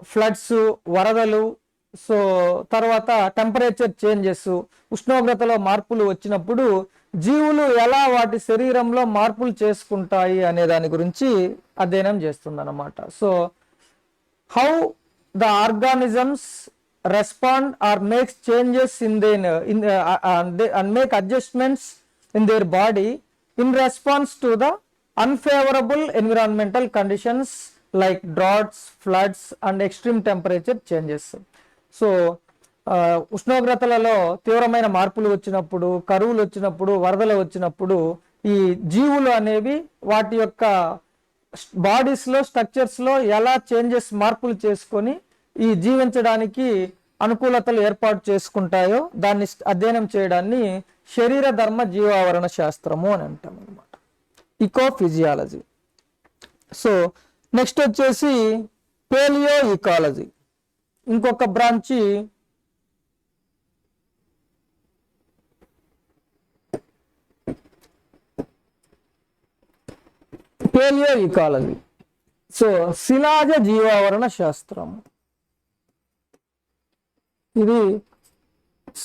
ఫ్లడ్స్, వరదలు, సో తర్వాత టెంపరేచర్ చేంజెస్, ఉష్ణోగ్రతలో మార్పులు వచ్చినప్పుడు జీవులు ఎలా వాటి శరీరంలో మార్పులు చేసుకుంటాయి అనే దాని గురించి అధ్యయనం చేస్తుంది అన్నమాట. So how the organisms respond or makes changes and make adjustments in their body in response to the unfavorable environmental conditions like droughts, floods and extreme temperature changes. So ఉష్ణోగ్రతలలో తీవ్రమైన మార్పులు వచ్చినప్పుడు, కరువులు వచ్చినప్పుడు, వరదలు వచ్చినప్పుడు ఈ జీవులు అనేవి వాటి యొక్క బాడీస్లో, స్ట్రక్చర్స్లో ఎలా చేంజెస్, మార్పులు చేసుకొని ఈ జీవించడానికి అనుకూలతలు ఏర్పాటు చేసుకుంటాయో దాన్ని అధ్యయనం చేయడాన్ని శరీర ధర్మ జీవావరణ శాస్త్రము అని అంటాం అనమాట, ఇకోఫిజియాలజీ. సో నెక్స్ట్ వచ్చేసి పేలియో ఈకాలజీ, ఇంకొక బ్రాంచి. పేలియో ఈకాలజీ సో శిలాజ జీవావరణ శాస్త్రం. ఇది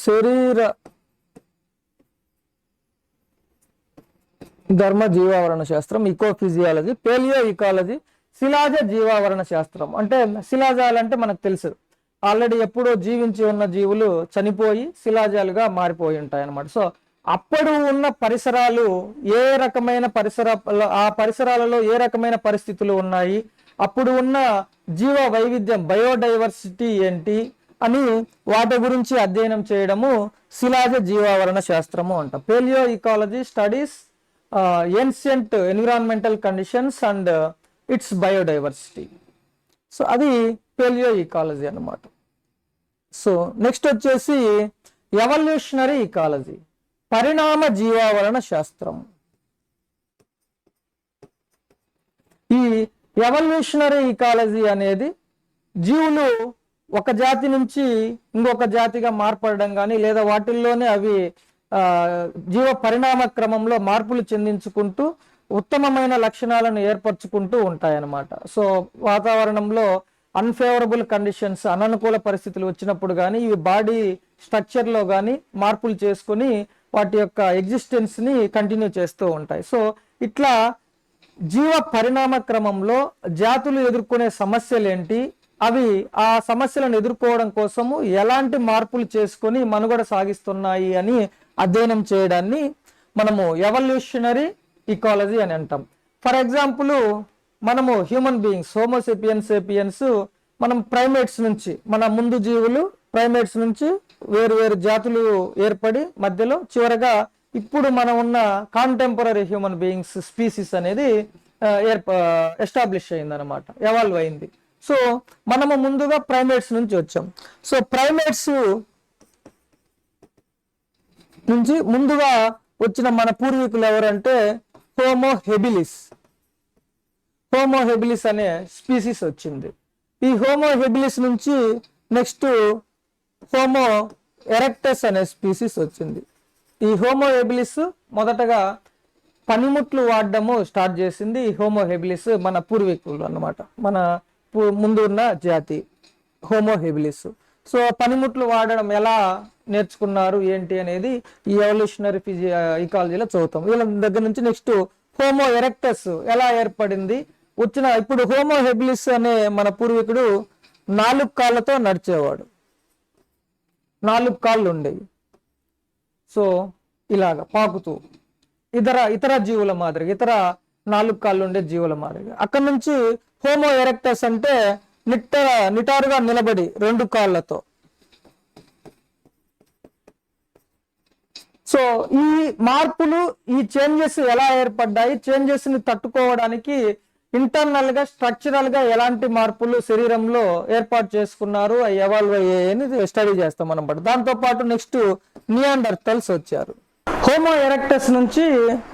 శరీర ధర్మ జీవావరణ శాస్త్రం, ఇకోఫిజియాలజీ. పేలియో ఈకాలజీ శిలాజ జీవావరణ శాస్త్రం. అంటే శిలాజాలు అంటే మనకు తెలుసు, ఆల్రెడీ ఎప్పుడో జీవించి ఉన్న జీవులు చనిపోయి శిలాజాలుగా మారిపోయి ఉంటాయి అన్నమాట. సో అప్పుడు ఉన్న పరిసరాలు ఏ రకమైన ఆ పరిసరాలలో ఏ రకమైన పరిస్థితులు ఉన్నాయి, అప్పుడు ఉన్న జీవ వైవిధ్యం, బయోడైవర్సిటీ ఏంటి అని వాటి గురించి అధ్యయనం చేయడము శిలాజ జీవావరణ శాస్త్రము అంట. Palaeo ecology studies ancient environmental conditions and it's biodiversity. So అది పేలియో ఈకాలజీ అన్నమాట. సో నెక్స్ట్ వచ్చేసి ఎవల్యూషనరీ ఈకాలజీ, పరిణామ జీవావరణ శాస్త్రం. ఈ ఎవల్యూషనరీ ఈకాలజీ అనేది జీవులు ఒక జాతి నుంచి ఇంకొక జాతిగా మార్పడడం కానీ, లేదా వాటిల్లోనే అవి జీవ పరిణామ క్రమంలో మార్పులు చెందించుకుంటూ ఉత్తమమైన లక్షణాలను ఏర్పరచుకుంటూ ఉంటాయన్నమాట. సో వాతావరణంలో అన్ఫేవరబుల్ కండిషన్స్, అననుకూల పరిస్థితులు వచ్చినప్పుడు కానీ ఇవి బాడీ స్ట్రక్చర్లో కానీ మార్పులు చేసుకొని వాటి యొక్క ఎగ్జిస్టెన్స్ని కంటిన్యూ చేస్తూ ఉంటాయి. సో ఇట్లా జీవ పరిణామ క్రమంలో జాతులు ఎదుర్కొనే సమస్యలు ఏంటి, అవి ఆ సమస్యలను ఎదుర్కోవడం కోసము ఎలాంటి మార్పులు చేసుకొని మనుగడ సాగిస్తున్నాయి అని అధ్యయనం చేయడాన్ని మనము ఎవల్యూషనరీ ఈకాలజీ అని అంటాం. ఫర్ ఎగ్జాంపుల్ మనము హ్యూమన్ బీయింగ్స్, హోమోసేపియన్స్ మనం ప్రైమేట్స్ నుంచి, మన ముందు జీవులు ప్రైమేట్స్ నుంచి వేరు వేరు జాతులు ఏర్పడి మధ్యలో చివరగా ఇప్పుడు మనం ఉన్న కాంటెంపరీ హ్యూమన్ బీయింగ్స్ స్పీసీస్ అనేది ఎస్టాబ్లిష్ అయింది అనమాట, ఎవాల్వ్ అయింది. సో మనము ముందుగా ప్రైమేట్స్ నుంచి వచ్చాం. సో ప్రైమేట్స్ నుంచి ముందుగా వచ్చిన మన పూర్వీకులు ఎవరంటే హోమో హెబిలిస్. హోమో హెబిలిస్ అనే స్పీసీస్ వచ్చింది. ఈ హోమో హెబిలిస్ నుంచి నెక్స్ట్ హోమో ఎరెక్టస్ అనే స్పీసీస్ వచ్చింది. ఈ హోమో హెబిలిస్ మొదటగా పనిముట్లు వాడడము స్టార్ట్ చేసింది హోమో హెబిలిస్, మన పూర్వీకులు అన్నమాట, మన ముందు ఉన్న జాతి హోమో హెబిలిస్. సో పనిముట్లు వాడడం ఎలా నేర్చుకున్నారు ఏంటి అనేది ఈ ఎవల్యూషనరీ ఇకాలజీలో చదువుతాం. వీళ్ళ దగ్గర నుంచి నెక్స్ట్ హోమో ఎరెక్టస్ ఎలా ఏర్పడింది వచ్చిన. ఇప్పుడు హోమో హెబిలిస్ అనే మన పూర్వీకుడు 4 కాళ్ళతో నడిచేవాడు, 4 కాళ్ళు ఉండేవి. సో ఇలాగా పాకుతూ ఇతర జీవుల మాదిరిగా, ఇతర 4 కాళ్ళు ఉండే జీవుల మాదిరిగా. అక్కడ నుంచి హోమో ఎరెక్టస్ అంటే నిటారుగా నిలబడి 2 కాళ్ళతో. సో ఈ మార్పులు, ఈ చేంజెస్ ఎలా ఏర్పడ్డాయి, చేంజెస్ ని తట్టుకోవడానికి ఇంటర్నల్ గా స్ట్రక్చరల్ గా ఎలాంటి మార్పులు శరీరంలో ఏర్పాటు చేసుకున్నారు, అవి ఎవాల్వ్ అయ్యాయని స్టడీ చేస్తాం అనమాట. దాంతో పాటు నెక్స్ట్ నియాండర్తల్స్ వచ్చారు. హోమో ఎరెక్టస్ నుంచి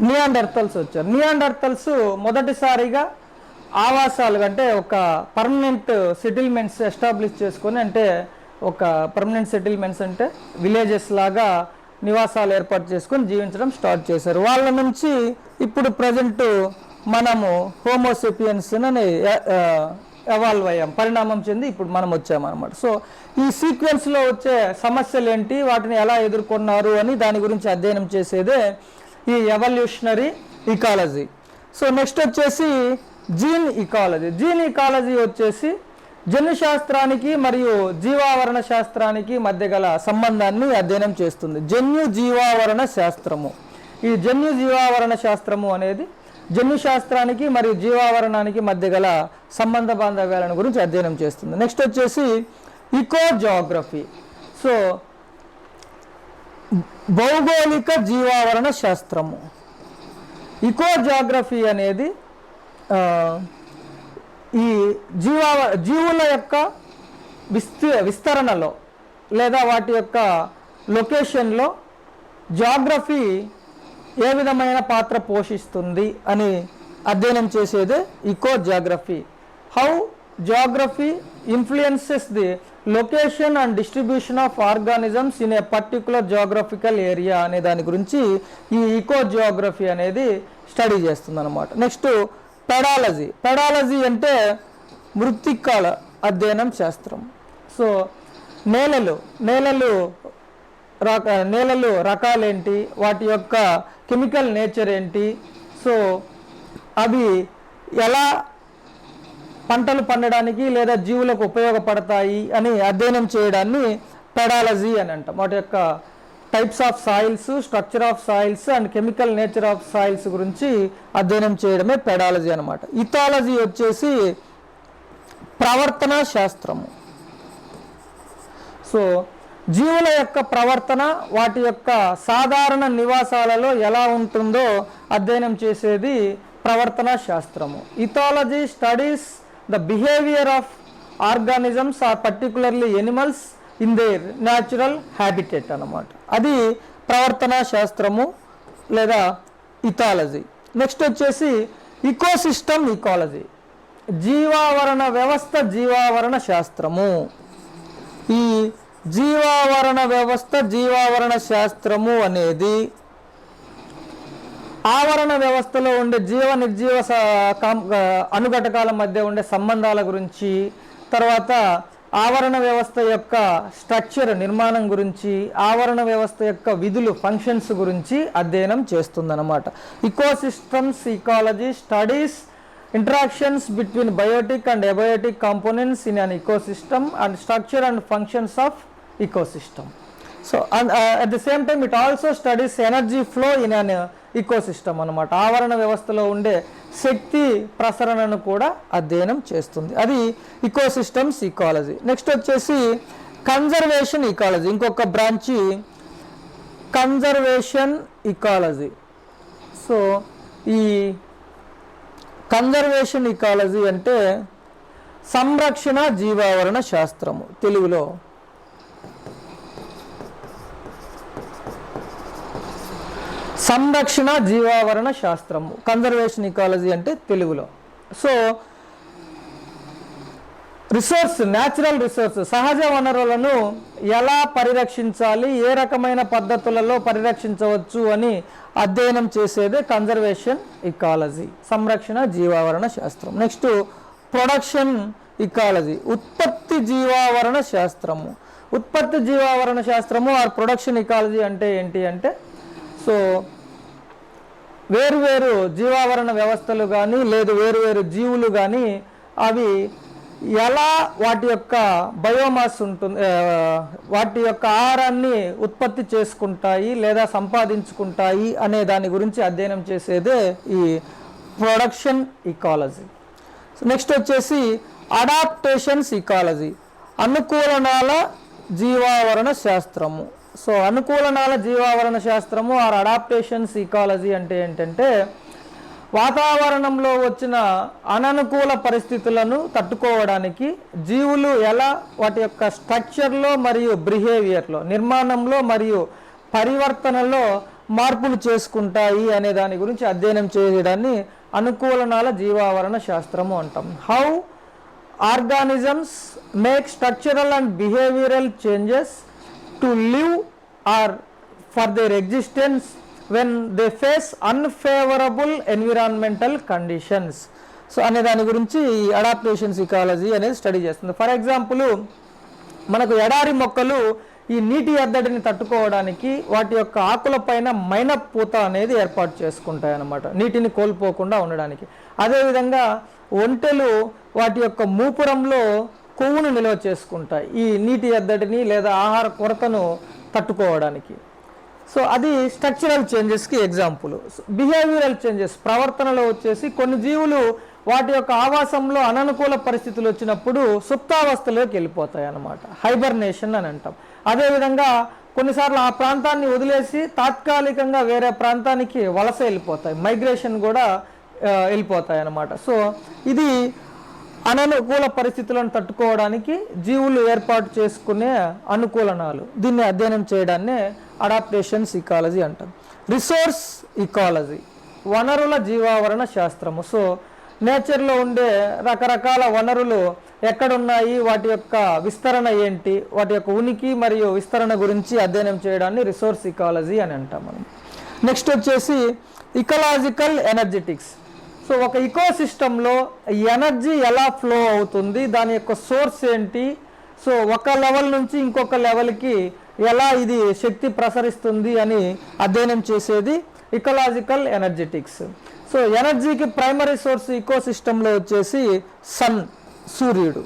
నియాండర్తల్స్ వచ్చారు. నియాండర్తల్స్ మొదటిసారిగా ఆవాసాలు అంటే ఒక పర్మనెంట్ సెటిల్మెంట్స్ ఎస్టాబ్లిష్ చేసుకొని, అంటే ఒక పర్మనెంట్ సెటిల్మెంట్స్ అంటే విలేజెస్ లాగా నివాసాలు ఏర్పాటు చేసుకొని జీవించడం స్టార్ట్ చేశారు. వాళ్ళ నుంచి ఇప్పుడు ప్రజెంట్ మనము హోమోసెపియన్స్ అని ఎవాల్వ్ అయ్యాం, పరిణామం చెంది ఇప్పుడు మనం వచ్చామన్నమాట. సో ఈ సీక్వెన్స్లో వచ్చే సమస్యలు ఏంటి, వాటిని ఎలా ఎదుర్కొన్నారు అని దాని గురించి అధ్యయనం చేసేదే ఈ ఎవల్యూషనరీ ఇకాలజీ. సో నెక్స్ట్ వచ్చేసి జీన్ ఇకాలజీ. జీన్ ఇకాలజీ వచ్చేసి జన్యుశాస్త్రానికి మరియు జీవావరణ శాస్త్రానికి మధ్య గల సంబంధాన్ని అధ్యయనం చేస్తుంది. జన్యు జీవావరణ శాస్త్రము. ఈ జన్యు జీవావరణ శాస్త్రము అనేది జన్యుశాస్త్రానికి మరియు జీవావరణానికి మధ్య గల సంబంధ బాంధవ్యాలను గురించి అధ్యయనం చేస్తుంది. నెక్స్ట్ వచ్చేసి ఇకో జాగ్రఫీ. సో భౌగోళిక జీవావరణ శాస్త్రము. ఇకో జాగ్రఫీ అనేది ఈ జీవుల యొక్క విస్తరణలో లేదా వాటి యొక్క లొకేషన్లో జాగ్రఫీ ఏ విధమైన పాత్ర పోషిస్తుంది అని అధ్యయనం చేసేదే eco geography. How geography influences the location and distribution of organisms in a particular geographical area అనే దాని గురించి ఈ ఇకో జాగ్రఫీ అనేది స్టడీ చేస్తుంది అనమాట. Next pedology. పెడాలజీ అంటే మృత్తికాల అధ్యయనం శాస్త్రం. సో నేలలు రకాలేంటి, వాటి యొక్క కెమికల్ నేచర్ ఏంటి, సో అవి ఎలా పంటలు పండడానికి లేదా జీవులకు ఉపయోగపడతాయి అని అధ్యయనం చేయడాన్ని పెడాలజీ అని అంటాం. వాటి యొక్క types of soils, structure of soils and chemical nature of soils గురించి అధ్యయనం చేయడమే పెడాలజీ అనమాట. ఇథాలజీ వచ్చేసి ప్రవర్తన శాస్త్రము. సో జీవుల యొక్క ప్రవర్తన వాటి యొక్క సాధారణ నివాసాలలో ఎలా ఉంటుందో అధ్యయనం చేసేది ప్రవర్తన శాస్త్రము. Ethology studies the behaviour of organisms are particularly animals in their natural habitat అన్నమాట. అది ప్రవర్తన శాస్త్రము లేదా ఇథాలజీ. నెక్స్ట్ వచ్చేసి ఇకోసిస్టమ్ ఇకాలజీ. జీవావరణ వ్యవస్థ జీవావరణ శాస్త్రము. ఈ జీవావరణ వ్యవస్థ జీవావరణ శాస్త్రము అనేది ఆవరణ వ్యవస్థలో ఉండే జీవ నిర్జీవ అణుఘటకాల మధ్య ఉండే సంబంధాల గురించి, తర్వాత ఆవరణ వ్యవస్థ యొక్క స్ట్రక్చర్ నిర్మాణం గురించి, ఆవరణ వ్యవస్థ యొక్క విధులు ఫంక్షన్స్ గురించి అధ్యయనం చేస్తుందన్నమాట. Ecosystems ecology studies interactions between biotic and abiotic components in an ecosystem and structure and functions of ecosystem. So at the same time it also studies energy flow in an ecosystem అన్నమాట. ఆవరణ వ్యవస్థలో ఉండే శక్తి ప్రసరణను కూడా అధ్యయనం చేస్తుంది. అది ఇకోసిస్టమ్స్ ఇకాలజీ. నెక్స్ట్ వచ్చేసి కన్జర్వేషన్ ఇకాలజీ. ఇంకొక బ్రాంచి కన్జర్వేషన్ ఇకాలజీ. సో ఈ కన్జర్వేషన్ ఇకాలజీ అంటే సంరక్షణ జీవావరణ శాస్త్రము. తెలుగులో సంరక్షణ జీవావరణ శాస్త్రము, కన్జర్వేషన్ ఇకాలజీ అంటే తెలుగులో. సో న్యాచురల్ రిసోర్స్ సహజ వనరులను ఎలా పరిరక్షించాలి, ఏ రకమైన పద్ధతులలో పరిరక్షించవచ్చు అని అధ్యయనం చేసేదే కన్జర్వేషన్ ఇకాలజీ, సంరక్షణ జీవావరణ శాస్త్రం. నెక్స్ట్ ప్రొడక్షన్ ఇకాలజీ, ఉత్పత్తి జీవావరణ శాస్త్రము. ఉత్పత్తి జీవావరణ శాస్త్రము ఆర్ ప్రొడక్షన్ ఇకాలజీ అంటే ఏంటి అంటే, సో వేరువేరు జీవావరణ వ్యవస్థలు కానీ లేదు వేరువేరు జీవులు కానీ అవి ఎలా వాటి యొక్క బయోమాస్ ఉంటుంది, వాటి యొక్క ఆహారాన్ని ఉత్పత్తి చేసుకుంటాయి లేదా సంపాదించుకుంటాయి అనే దాని గురించి అధ్యయనం చేసేదే ఈ ప్రొడక్షన్ ఇకాలజీ. నెక్స్ట్ వచ్చేసి అడాప్టేషన్స్ ఇకాలజీ, అనుకూలనాల జీవావరణ శాస్త్రము. సో అనుకూలనాల జీవావరణ శాస్త్రము ఆర్ అడాప్టేషన్స్ ఇకాలజీ అంటే ఏంటంటే, వాతావరణంలో వచ్చిన అననుకూల పరిస్థితులను తట్టుకోవడానికి జీవులు ఎలా వాటి యొక్క స్ట్రక్చర్లో మరియు బిహేవియర్లో, నిర్మాణంలో మరియు పరివర్తనలో మార్పులు చేసుకుంటాయి అనే దాని గురించి అధ్యయనం చేయడాన్ని అనుకూలనాల జీవావరణ శాస్త్రము అంటాం. How organisms make structural and behavioural changes to live or for their existence when they face unfavorable environmental conditions. So అనే దాని గురించి అడాప్టేషన్స్ ఇకాలజీ అనేది స్టడీ చేస్తుంది. ఫర్ ఎగ్జాంపుల్ మనకు ఎడారి మొక్కలు ఈ నీటి ఎద్దడిని తట్టుకోవడానికి వాటి యొక్క ఆకులపైన మైనపు పూత అనేది ఏర్పాటు చేసుకుంటాయి అన్నమాట, నీటిని కోల్పోకుండా ఉండడానికి. అదేవిధంగా ఒంటెలు వాటి యొక్క మూపురంలో కొవ్వును నిల్వ చేసుకుంటాయి ఈ నీటి ఎద్దడిని లేదా ఆహార కొరతను తట్టుకోవడానికి. సో అది స్ట్రక్చరల్ చేంజెస్కి ఎగ్జాంపుల్. బిహేవియరల్ చేంజెస్ ప్రవర్తనలో వచ్చేసి కొన్ని జీవులు వాటి యొక్క ఆవాసంలో అననుకూల పరిస్థితులు వచ్చినప్పుడు సుప్తావస్థలోకి వెళ్ళిపోతాయి అన్నమాట, హైబర్నేషన్ అని అంటాం. అదేవిధంగా కొన్నిసార్లు ఆ ప్రాంతాన్ని వదిలేసి తాత్కాలికంగా వేరే ప్రాంతానికి వలస వెళ్ళిపోతాయి, మైగ్రేషన్ కూడా వెళ్ళిపోతాయి అన్నమాట. సో ఇది అననుకూల పరిస్థితులను తట్టుకోవడానికి జీవులు ఏర్పాటు చేసుకునే అనుకూలనాలు, దీన్ని అధ్యయనం చేయడాన్నే అడాప్టేషన్స్ ఇకాలజీ అంటాం. రిసోర్స్ ఇకాలజీ, వనరుల జీవావరణ శాస్త్రము. సో నేచర్లో ఉండే రకరకాల వనరులు ఎక్కడున్నాయి, వాటి యొక్క విస్తరణ ఏంటి, వాటి యొక్క ఉనికి మరియు విస్తరణ గురించి అధ్యయనం చేయడాన్ని రిసోర్స్ ఇకాలజీ అని అంటాం మనం. నెక్స్ట్ వచ్చేసి ఇకలాజికల్ ఎనర్జెటిక్స్. సో ఒక ఇకోసిస్టంలో ఎనర్జీ ఎలా ఫ్లో అవుతుంది, దాని యొక్క సోర్స్ ఏంటి, సో ఒక లెవెల్ నుంచి ఇంకొక లెవెల్కి ఎలా ఇది శక్తి ప్రసరిస్తుంది అని అధ్యయనం చేసేది ఇకలాజికల్ ఎనర్జెటిక్స్. సో ఎనర్జీకి ప్రైమరీ సోర్స్ ఇకోసిస్టంలో వచ్చేసి సన్, సూర్యుడు.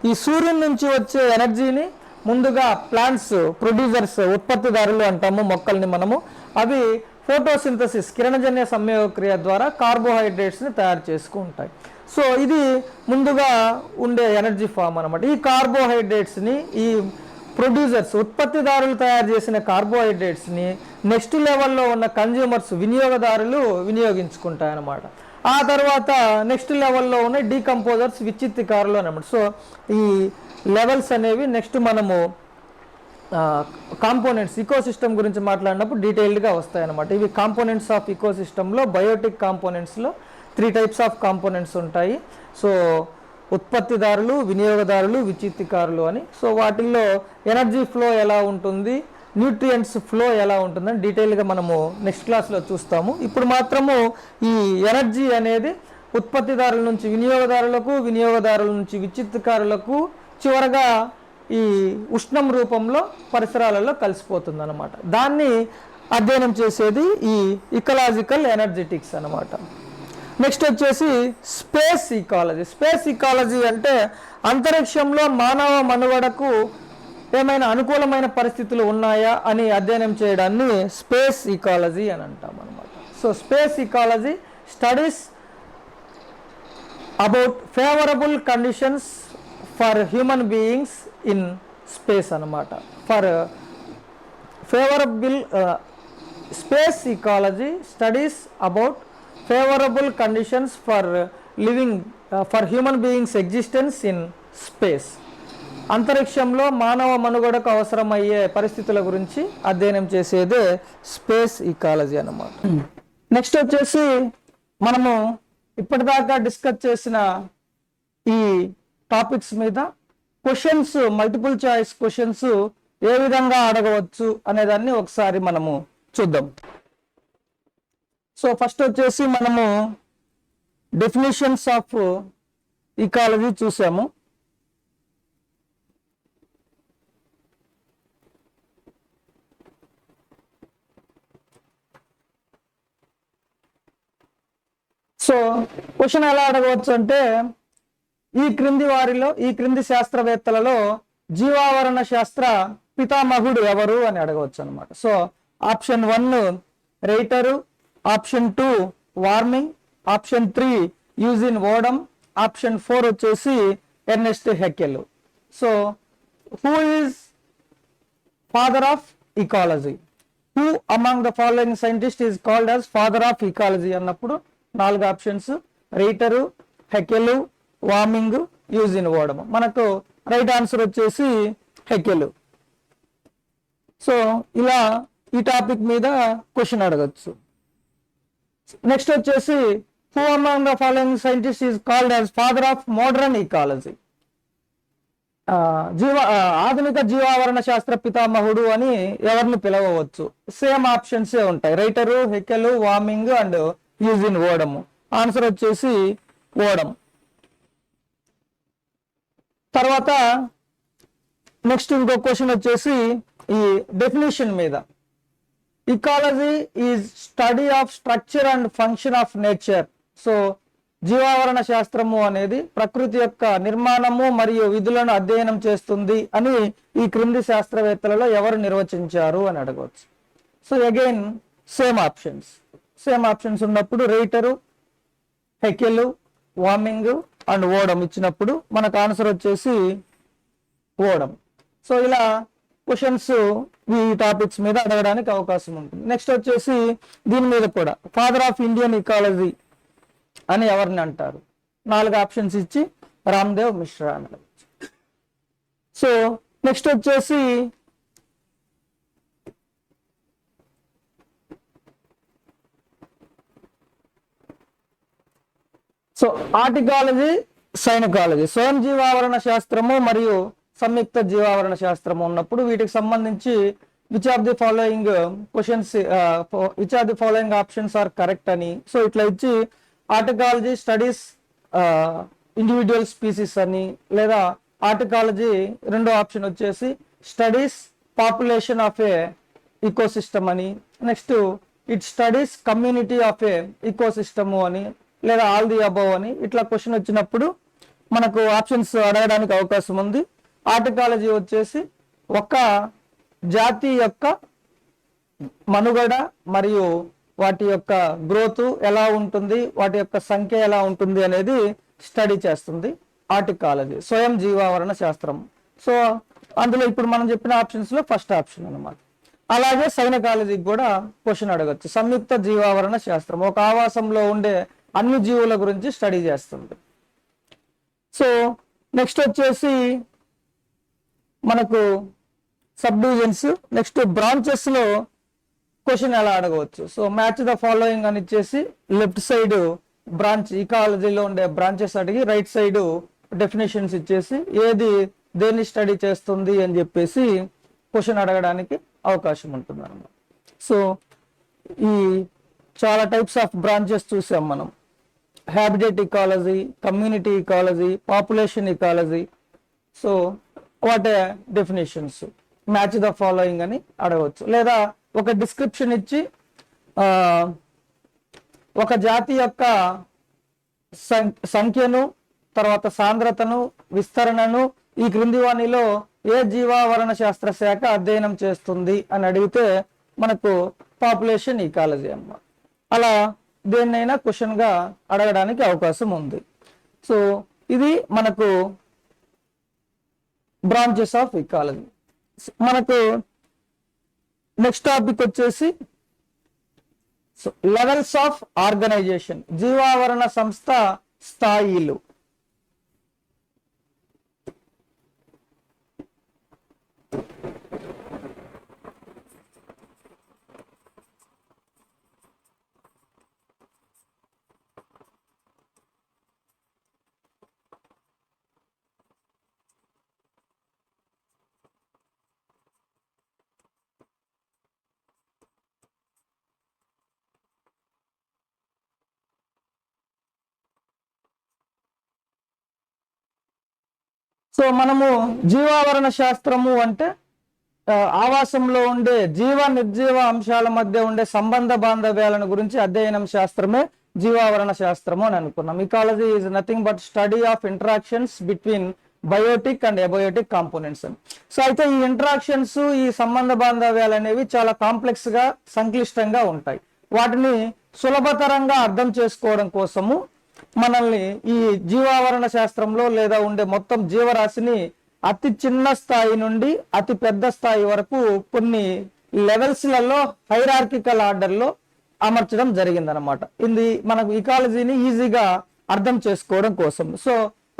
ఈ సూర్యుడి నుంచి వచ్చే ఎనర్జీని ముందుగా ప్లాంట్స్ ప్రొడ్యూసర్స్, ఉత్పత్తిదారులు అంటాము మొక్కల్ని మనము, అవి ఫోటోసింథసిస్ కిరణజన్య సంయోగక్రియ ద్వారా కార్బోహైడ్రేట్స్ని తయారు చేసుకుంటాయి. సో ఇది ముందుగా ఉండే ఎనర్జీ ఫామ్ అనమాట. ఈ కార్బోహైడ్రేట్స్ని ఈ ప్రొడ్యూసర్స్, ఉత్పత్తిదారులు తయారు చేసిన కార్బోహైడ్రేట్స్ని నెక్స్ట్ లెవెల్లో ఉన్న కన్జ్యూమర్స్, వినియోగదారులు వినియోగించుకుంటాయన్నమాట. ఆ తర్వాత నెక్స్ట్ లెవెల్లో ఉన్న డీకంపోజర్స్, విచ్చిత్తికారులు అనమాట. సో ఈ లెవెల్స్ అనేవి నెక్స్ట్ మనము కాంపోనెంట్స్ ఇకోసిస్టమ్ గురించి మాట్లాడినప్పుడు డీటెయిల్డ్గా వస్తాయన్నమాట. ఇవి కాంపోనెంట్స్ ఆఫ్ ఇకోసిస్టంలో బయోటిక్ కాంపోనెంట్స్లో 3 టైప్స్ ఆఫ్ కాంపోనెంట్స్ ఉంటాయి. సో ఉత్పత్తిదారులు, వినియోగదారులు, విచ్చిత్తికారులు అని. సో వాటిల్లో ఎనర్జీ ఫ్లో ఎలా ఉంటుంది, న్యూట్రియంట్స్ ఫ్లో ఎలా ఉంటుందని డీటెయిల్గా మనము నెక్స్ట్ క్లాస్లో చూస్తాము. ఇప్పుడు మాత్రము ఈ ఎనర్జీ అనేది ఉత్పత్తిదారుల నుంచి వినియోగదారులకు, వినియోగదారుల నుంచి విచ్చిత్తికారులకు, చివరగా ఈ ఉష్ణం రూపంలో పరిసరాలలో కలిసిపోతుంది అన్నమాట. దాన్ని అధ్యయనం చేసేది ఈ ఇకలాజికల్ ఎనర్జెటిక్స్ అన్నమాట. నెక్స్ట్ వచ్చేసి స్పేస్ ఇకాలజీ. స్పేస్ ఇకాలజీ అంటే అంతరిక్షంలో మానవ మనుగడకు ఏమైనా అనుకూలమైన పరిస్థితులు ఉన్నాయా అని అధ్యయనం చేయడాన్ని స్పేస్ ఇకాలజీ అని అంటాం అనమాట. So space ecology studies about favourable conditions for human beings in space అనమాట. For favourable space ecology studies about favorable conditions for living for human beings existence in space. అంతరిక్షంలో మానవ మనుగడకు అవసరమయ్యే పరిస్థితుల గురించి అధ్యయనం చేసేదే స్పేస్ ఇకాలజీ అన్నమాట. నెక్స్ట్ వచ్చేసి మనము ఇప్పటిదాకా డిస్కస్ చేసిన ఈ టాపిక్స్ మీద క్వశ్చన్స్, మల్టిపుల్ చాయిస్ క్వశ్చన్స్ ఏ విధంగా అడగవచ్చు అనేదాన్ని ఒకసారి మనము చూద్దాం. సో ఫస్ట్ వచ్చేసి మనము డెఫినేషన్స్ ఆఫ్ ఇకాలజీ చూసాము. సో క్వశ్చన్ ఎలా అడగవచ్చు అంటే, ఈ క్రింది శాస్త్రవేత్తలలో జీవావరణ శాస్త్ర పితామహుడు ఎవరు అని అడగవచ్చు అనమాట. So option 1 Reiter, option 2 Warming, option 3 Eugene Odum, option 4 వచ్చేసి Ernst Haeckel. So who is father of ecology? Who among the following scientist is called as father of ecology అన్నప్పుడు 4 ఆప్షన్స్ Reiter, Haeckel, Warming, Eugene Odum. మనకు రైట్ ఆన్సర్ వచ్చేసి హెక్కెల్. సో ఇలా ఈ టాపిక్ మీద క్వశ్చన్ అడగచ్చు. నెక్స్ట్ వచ్చేసి who among the following scientist is called as father of modern ecology? ఆధునిక జీవావరణ శాస్త్ర పితామహుడు అని ఎవరిని పిలవవచ్చు? సేమ్ ఆప్షన్సే ఉంటాయి, Reiter, Haeckel, Warming and Eugene Odum. Answer వచ్చేసి ఓడమ్. తర్వాత నెక్స్ట్ ఇంకో క్వశ్చన్ వచ్చేసి ఈ డెఫినేషన్ మీద. Ecology is study of structure and function of nature. So జీవావరణ శాస్త్రము అనేది ప్రకృతి యొక్క నిర్మాణము మరియు విధులను అధ్యయనం చేస్తుంది అని ఈ క్రింది శాస్త్రవేత్తలలో ఎవరు నిర్వచించారు అని అడగవచ్చు. సో అగైన్ సేమ్ ఆప్షన్స్ ఉన్నప్పుడు రైటరు, హెక్కెల్, వార్మింగ్ అండ్ ఓడమ్ ఇచ్చినప్పుడు మనకు ఆన్సర్ వచ్చేసి ఓడమ్. సో ఇలా క్వశ్చన్స్ ఈ టాపిక్స్ మీద అడగడానికి అవకాశం ఉంటుంది. నెక్స్ట్ వచ్చేసి దీని మీద కూడా ఫాదర్ ఆఫ్ ఇండియన్ ఇకాలజీ అని ఎవరిని అంటారు? 4 ఆప్షన్స్ ఇచ్చి రామ్దేవ్ మిశ్రా అని అడగచ్చు. సో నెక్స్ట్ వచ్చేసి సో ఆర్టికాలజీ, సైనికాలజీ, స్వయం జీవావరణ శాస్త్రము మరియు సంయుక్త జీవావరణ శాస్త్రము ఉన్నప్పుడు వీటికి సంబంధించి which of the following questions, which of the following options are correct అని. సో ఇట్లా ఇచ్చి ఆర్టికాలజీ స్టడీస్ ఇండివిజువల్ స్పీసీస్ అని, లేదా ఆర్టికాలజీ రెండో ఆప్షన్ వచ్చేసి studies population of a ecosystem అని, next it studies community of a ecosystem అని, లేదా ఆల్ ది అబవ్ అని. ఇట్లా క్వశ్చన్ వచ్చినప్పుడు మనకు ఆప్షన్స్ అడగడానికి అవకాశం ఉంది. ఆర్టికాలజీ వచ్చేసి ఒక జాతి యొక్క మనుగడ మరియు వాటి యొక్క గ్రోత్ ఎలా ఉంటుంది, వాటి యొక్క సంఖ్య ఎలా ఉంటుంది అనేది స్టడీ చేస్తుంది ఆర్టికాలజీ, స్వయం జీవావరణ శాస్త్రం. సో అందులో ఇప్పుడు మనం చెప్పిన ఆప్షన్స్ లో ఫస్ట్ ఆప్షన్ అన్నమాట. అలాగే సైనికాలజీకి కూడా క్వశ్చన్ అడగచ్చు. సంయుక్త జీవావరణ శాస్త్రం ఒక ఆవాసంలో ఉండే అన్ని జీవుల గురించి స్టడీ చేస్తుంది. సో నెక్స్ట్ వచ్చేసి మనకు సబ్ డివిజన్స్. నెక్స్ట్ బ్రాంచెస్ లో క్వశ్చన్ ఎలా అడగవచ్చు? సో మ్యాచ్ ద ఫాలోయింగ్ అని ఇచ్చేసి లెఫ్ట్ సైడ్ బ్రాంచ్ ఇకాలజీలో ఉండే బ్రాంచెస్ అడిగి రైట్ సైడ్ డెఫినేషన్స్ ఇచ్చేసి ఏది దేన్ని స్టడీ చేస్తుంది అని చెప్పేసి క్వశ్చన్ అడగడానికి అవకాశం ఉంటుంది అన్నమాట. సో ఈ చాలా టైప్స్ ఆఫ్ బ్రాంచెస్ చూసాం మనం. Habitat ecology, community ecology, population ecology. So what definitions, match the following అని అడగవచ్చు. లేదా ఒక డిస్క్రిప్షన్ ఇచ్చి ఒక జాతి యొక్క సంఖ్యను, తర్వాత సాంద్రతను, విస్తరణను ఈ క్రింది వాణిలో ఏ జీవావరణ శాస్త్ర శాఖ అధ్యయనం చేస్తుంది అని అడిగితే మనకు పాపులేషన్ ఇకాలజీ అన్నమాట. అలా దేన్నైనా క్వశ్చన్ గా అడగడానికి అవకాశం ఉంది. సో ఇది మనకు బ్రాంచెస్ ఆఫ్ ఇకాలజీ. మనకు నెక్స్ట్ టాపిక్ వచ్చేసి లెవెల్స్ ఆఫ్ ఆర్గనైజేషన్, జీవావరణ సంస్థ స్థాయిలు. సో మనము జీవావరణ శాస్త్రము అంటే ఆవాసంలో ఉండే జీవ నిర్జీవ అంశాల మధ్య ఉండే సంబంధ బాంధవ్యాలను గురించి అధ్యయనం శాస్త్రమే జీవావరణ శాస్త్రము అని అనుకున్నాం. Ecology is nothing but study of interactions between biotic and abiotic components అని. సో అయితే ఈ ఇంటరాక్షన్స్, ఈ సంబంధ బాంధవ్యాలు అనేవి చాలా కాంప్లెక్స్ గా, సంక్లిష్టంగా ఉంటాయి. వాటిని సులభతరంగా అర్థం చేసుకోవడం కోసము మనల్ని ఈ జీవావరణ శాస్త్రంలో లేదా ఉండే మొత్తం జీవరాశిని అతి చిన్న స్థాయి నుండి అతి పెద్ద స్థాయి వరకు కొన్ని లెవెల్స్లలో హైరార్కికల్ ఆర్డర్లో అమర్చడం జరిగిందనమాట. ఇది మనకు ఇకాలజీని ఈజీగా అర్థం చేసుకోవడం కోసం. సో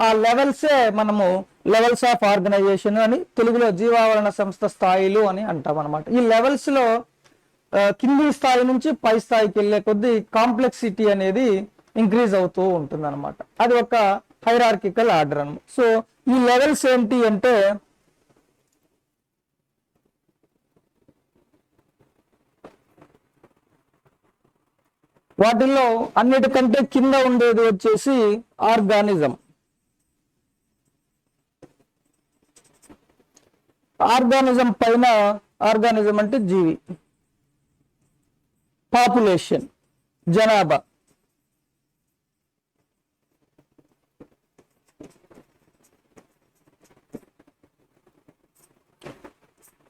ఆ లెవెల్సే మనము లెవెల్స్ ఆఫ్ ఆర్గనైజేషన్ అని, తెలుగులో జీవావరణ సంస్థ స్థాయిలు అని అంటాం అనమాట. ఈ లెవెల్స్ లో కింది స్థాయి నుంచి పై స్థాయికి వెళ్ళే కొద్దీ కాంప్లెక్సిటీ అనేది ఇంక్రీజ్ అవుతూ ఉంటుంది అనమాట. అది ఒక హైరార్కికల్ ఆర్డర్ అనమాట. సో ఈ లెవెల్స్ ఏంటి అంటే వాటిల్లో అన్నిటికంటే కింద ఉండేది వచ్చేసి ఆర్గానిజం. ఆర్గానిజం పైన, ఆర్గానిజం అంటే జీవి, పాపులేషన్ జనాభా,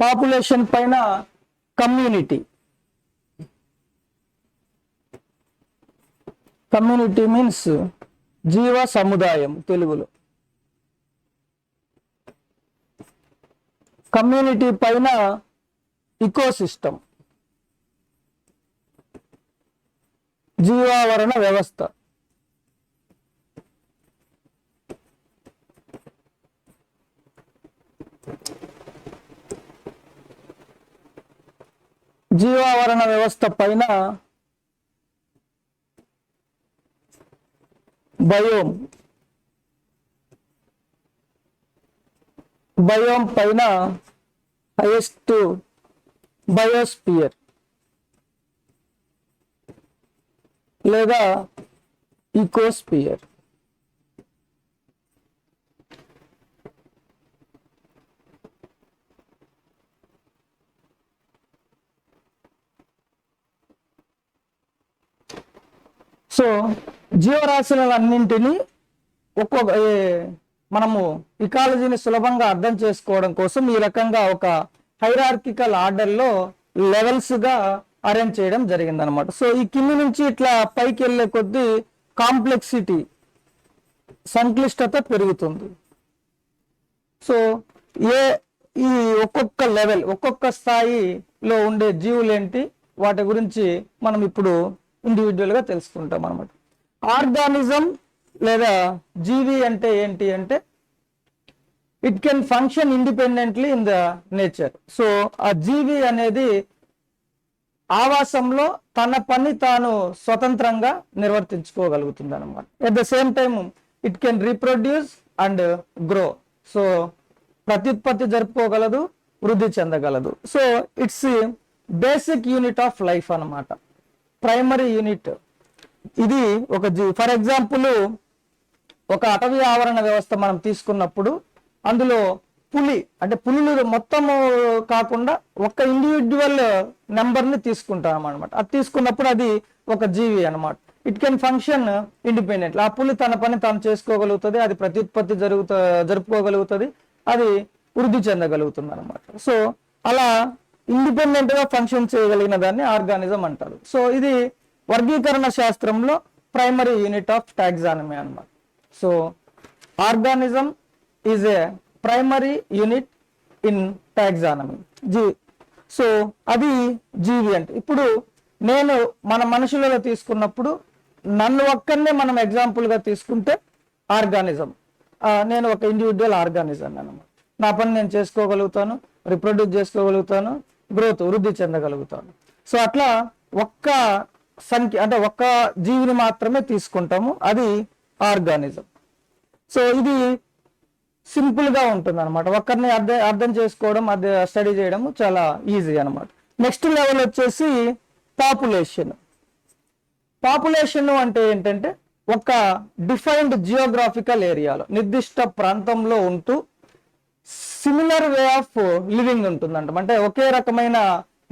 పాపులేషన్ పైన కమ్యూనిటీ. కమ్యూనిటీ మీన్స్ జీవ సముదాయం తెలుగులో. కమ్యూనిటీ పైన ఇకోసిస్టమ్, జీవావరణ వ్యవస్థ. జీవావరణ వ్యవస్థ పైన బయోమ్, బయోమ్ పైన హైయెస్ట్ బయోస్పియర్ లేదా ఈకోస్పియర్. సో జీవరాశులన్నింటినీ ఒక్కొక్క మనము ఇకాలజీని సులభంగా అర్థం చేసుకోవడం కోసం ఈ రకంగా ఒక హైరార్కికల్ ఆర్డర్లో లెవెల్స్గా అరేంజ్ చేయడం జరిగిందనమాట. సో ఈ కింది నుంచి ఇట్లా పైకి వెళ్ళే కొద్దీ కాంప్లెక్సిటీ, సంక్లిష్టత పెరుగుతుంది. సో ఈ ఒక్కొక్క లెవెల్, ఒక్కొక్క స్థాయిలో ఉండే జీవులేంటి, వాటి గురించి మనం ఇప్పుడు ఇండివిజువల్గా తెలుసుకుంటాం అనమాట. ఆర్గానిజం లేదా జీవి అంటే ఏంటి అంటే it can function independently in the nature. So ఆ జీవి అనేది ఆవాసంలో తన పని తాను స్వతంత్రంగా నిర్వర్తించుకోగలుగుతుంది అనమాట. At the same time it can reproduce and grow. So ప్రత్యుత్పత్తి జరుపుకోగలదు, వృద్ధి చెందగలదు. So it's basic unit of life అనమాట, ప్రైమరీ యూనిట్ ఇది ఒక జీవి. ఫర్ ఎగ్జాంపుల్ ఒక అటవీ ఆవరణ వ్యవస్థ మనం తీసుకున్నప్పుడు అందులో పులి అంటే పులులు మొత్తము కాకుండా ఒక ఇండివిజువల్ నెంబర్ని తీసుకుంటాం అనమాట. అది తీసుకున్నప్పుడు అది ఒక జీవి అనమాట. It can function independent. ఆ పులి తన పని తాను చేసుకోగలుగుతుంది, అది ప్రత్యుత్పత్తి జరుపుకోగలుగుతుంది, అది వృద్ధి చెందగలుగుతుంది అనమాట. సో అలా ఇండిపెండెంట్ గా ఫంక్షన్ చేయగలిగిన దాన్ని ఆర్గానిజం అంటారు. సో ఇది వర్గీకరణ శాస్త్రంలో ప్రైమరీ యూనిట్ ఆఫ్ టాక్సానమీ అన్నమాట. So organism is a primary unit in taxonomy. So అది జీవి అంటే. ఇప్పుడు నేను మన మనుషులలో తీసుకున్నప్పుడు నన్ను ఒక్కరినే మనం ఎగ్జాంపుల్గా తీసుకుంటే ఆర్గానిజం, నేను ఒక ఇండివిజువల్ ఆర్గానిజం అన్నమాట. నా పని నేను చేసుకోగలుగుతాను, రిప్రొడ్యూస్ చేసుకోగలుగుతాను, గ్రోత్ వృద్ధి చెందగలుగుతాను. సో అట్లా ఒక్క సంఖ్య అంటే ఒక్క జీవిని మాత్రమే తీసుకుంటాము, అది ఆర్గానిజం. సో ఇది సింపుల్ గా ఉంటుంది అనమాట. ఒక్కరిని అర్థం చేసుకోవడం, అది స్టడీ చేయడం చాలా ఈజీ అనమాట. నెక్స్ట్ లెవెల్ వచ్చేసి పాపులేషన్. పాపులేషన్ అంటే ఏంటంటే ఒక డిఫైన్డ్ జియోగ్రాఫికల్ ఏరియాలో, నిర్దిష్ట ప్రాంతంలో ఉంటూ సిమిలర్ వే ఆఫ్ లివింగ్ ఉంటుందంట. అంటే ఒకే రకమైన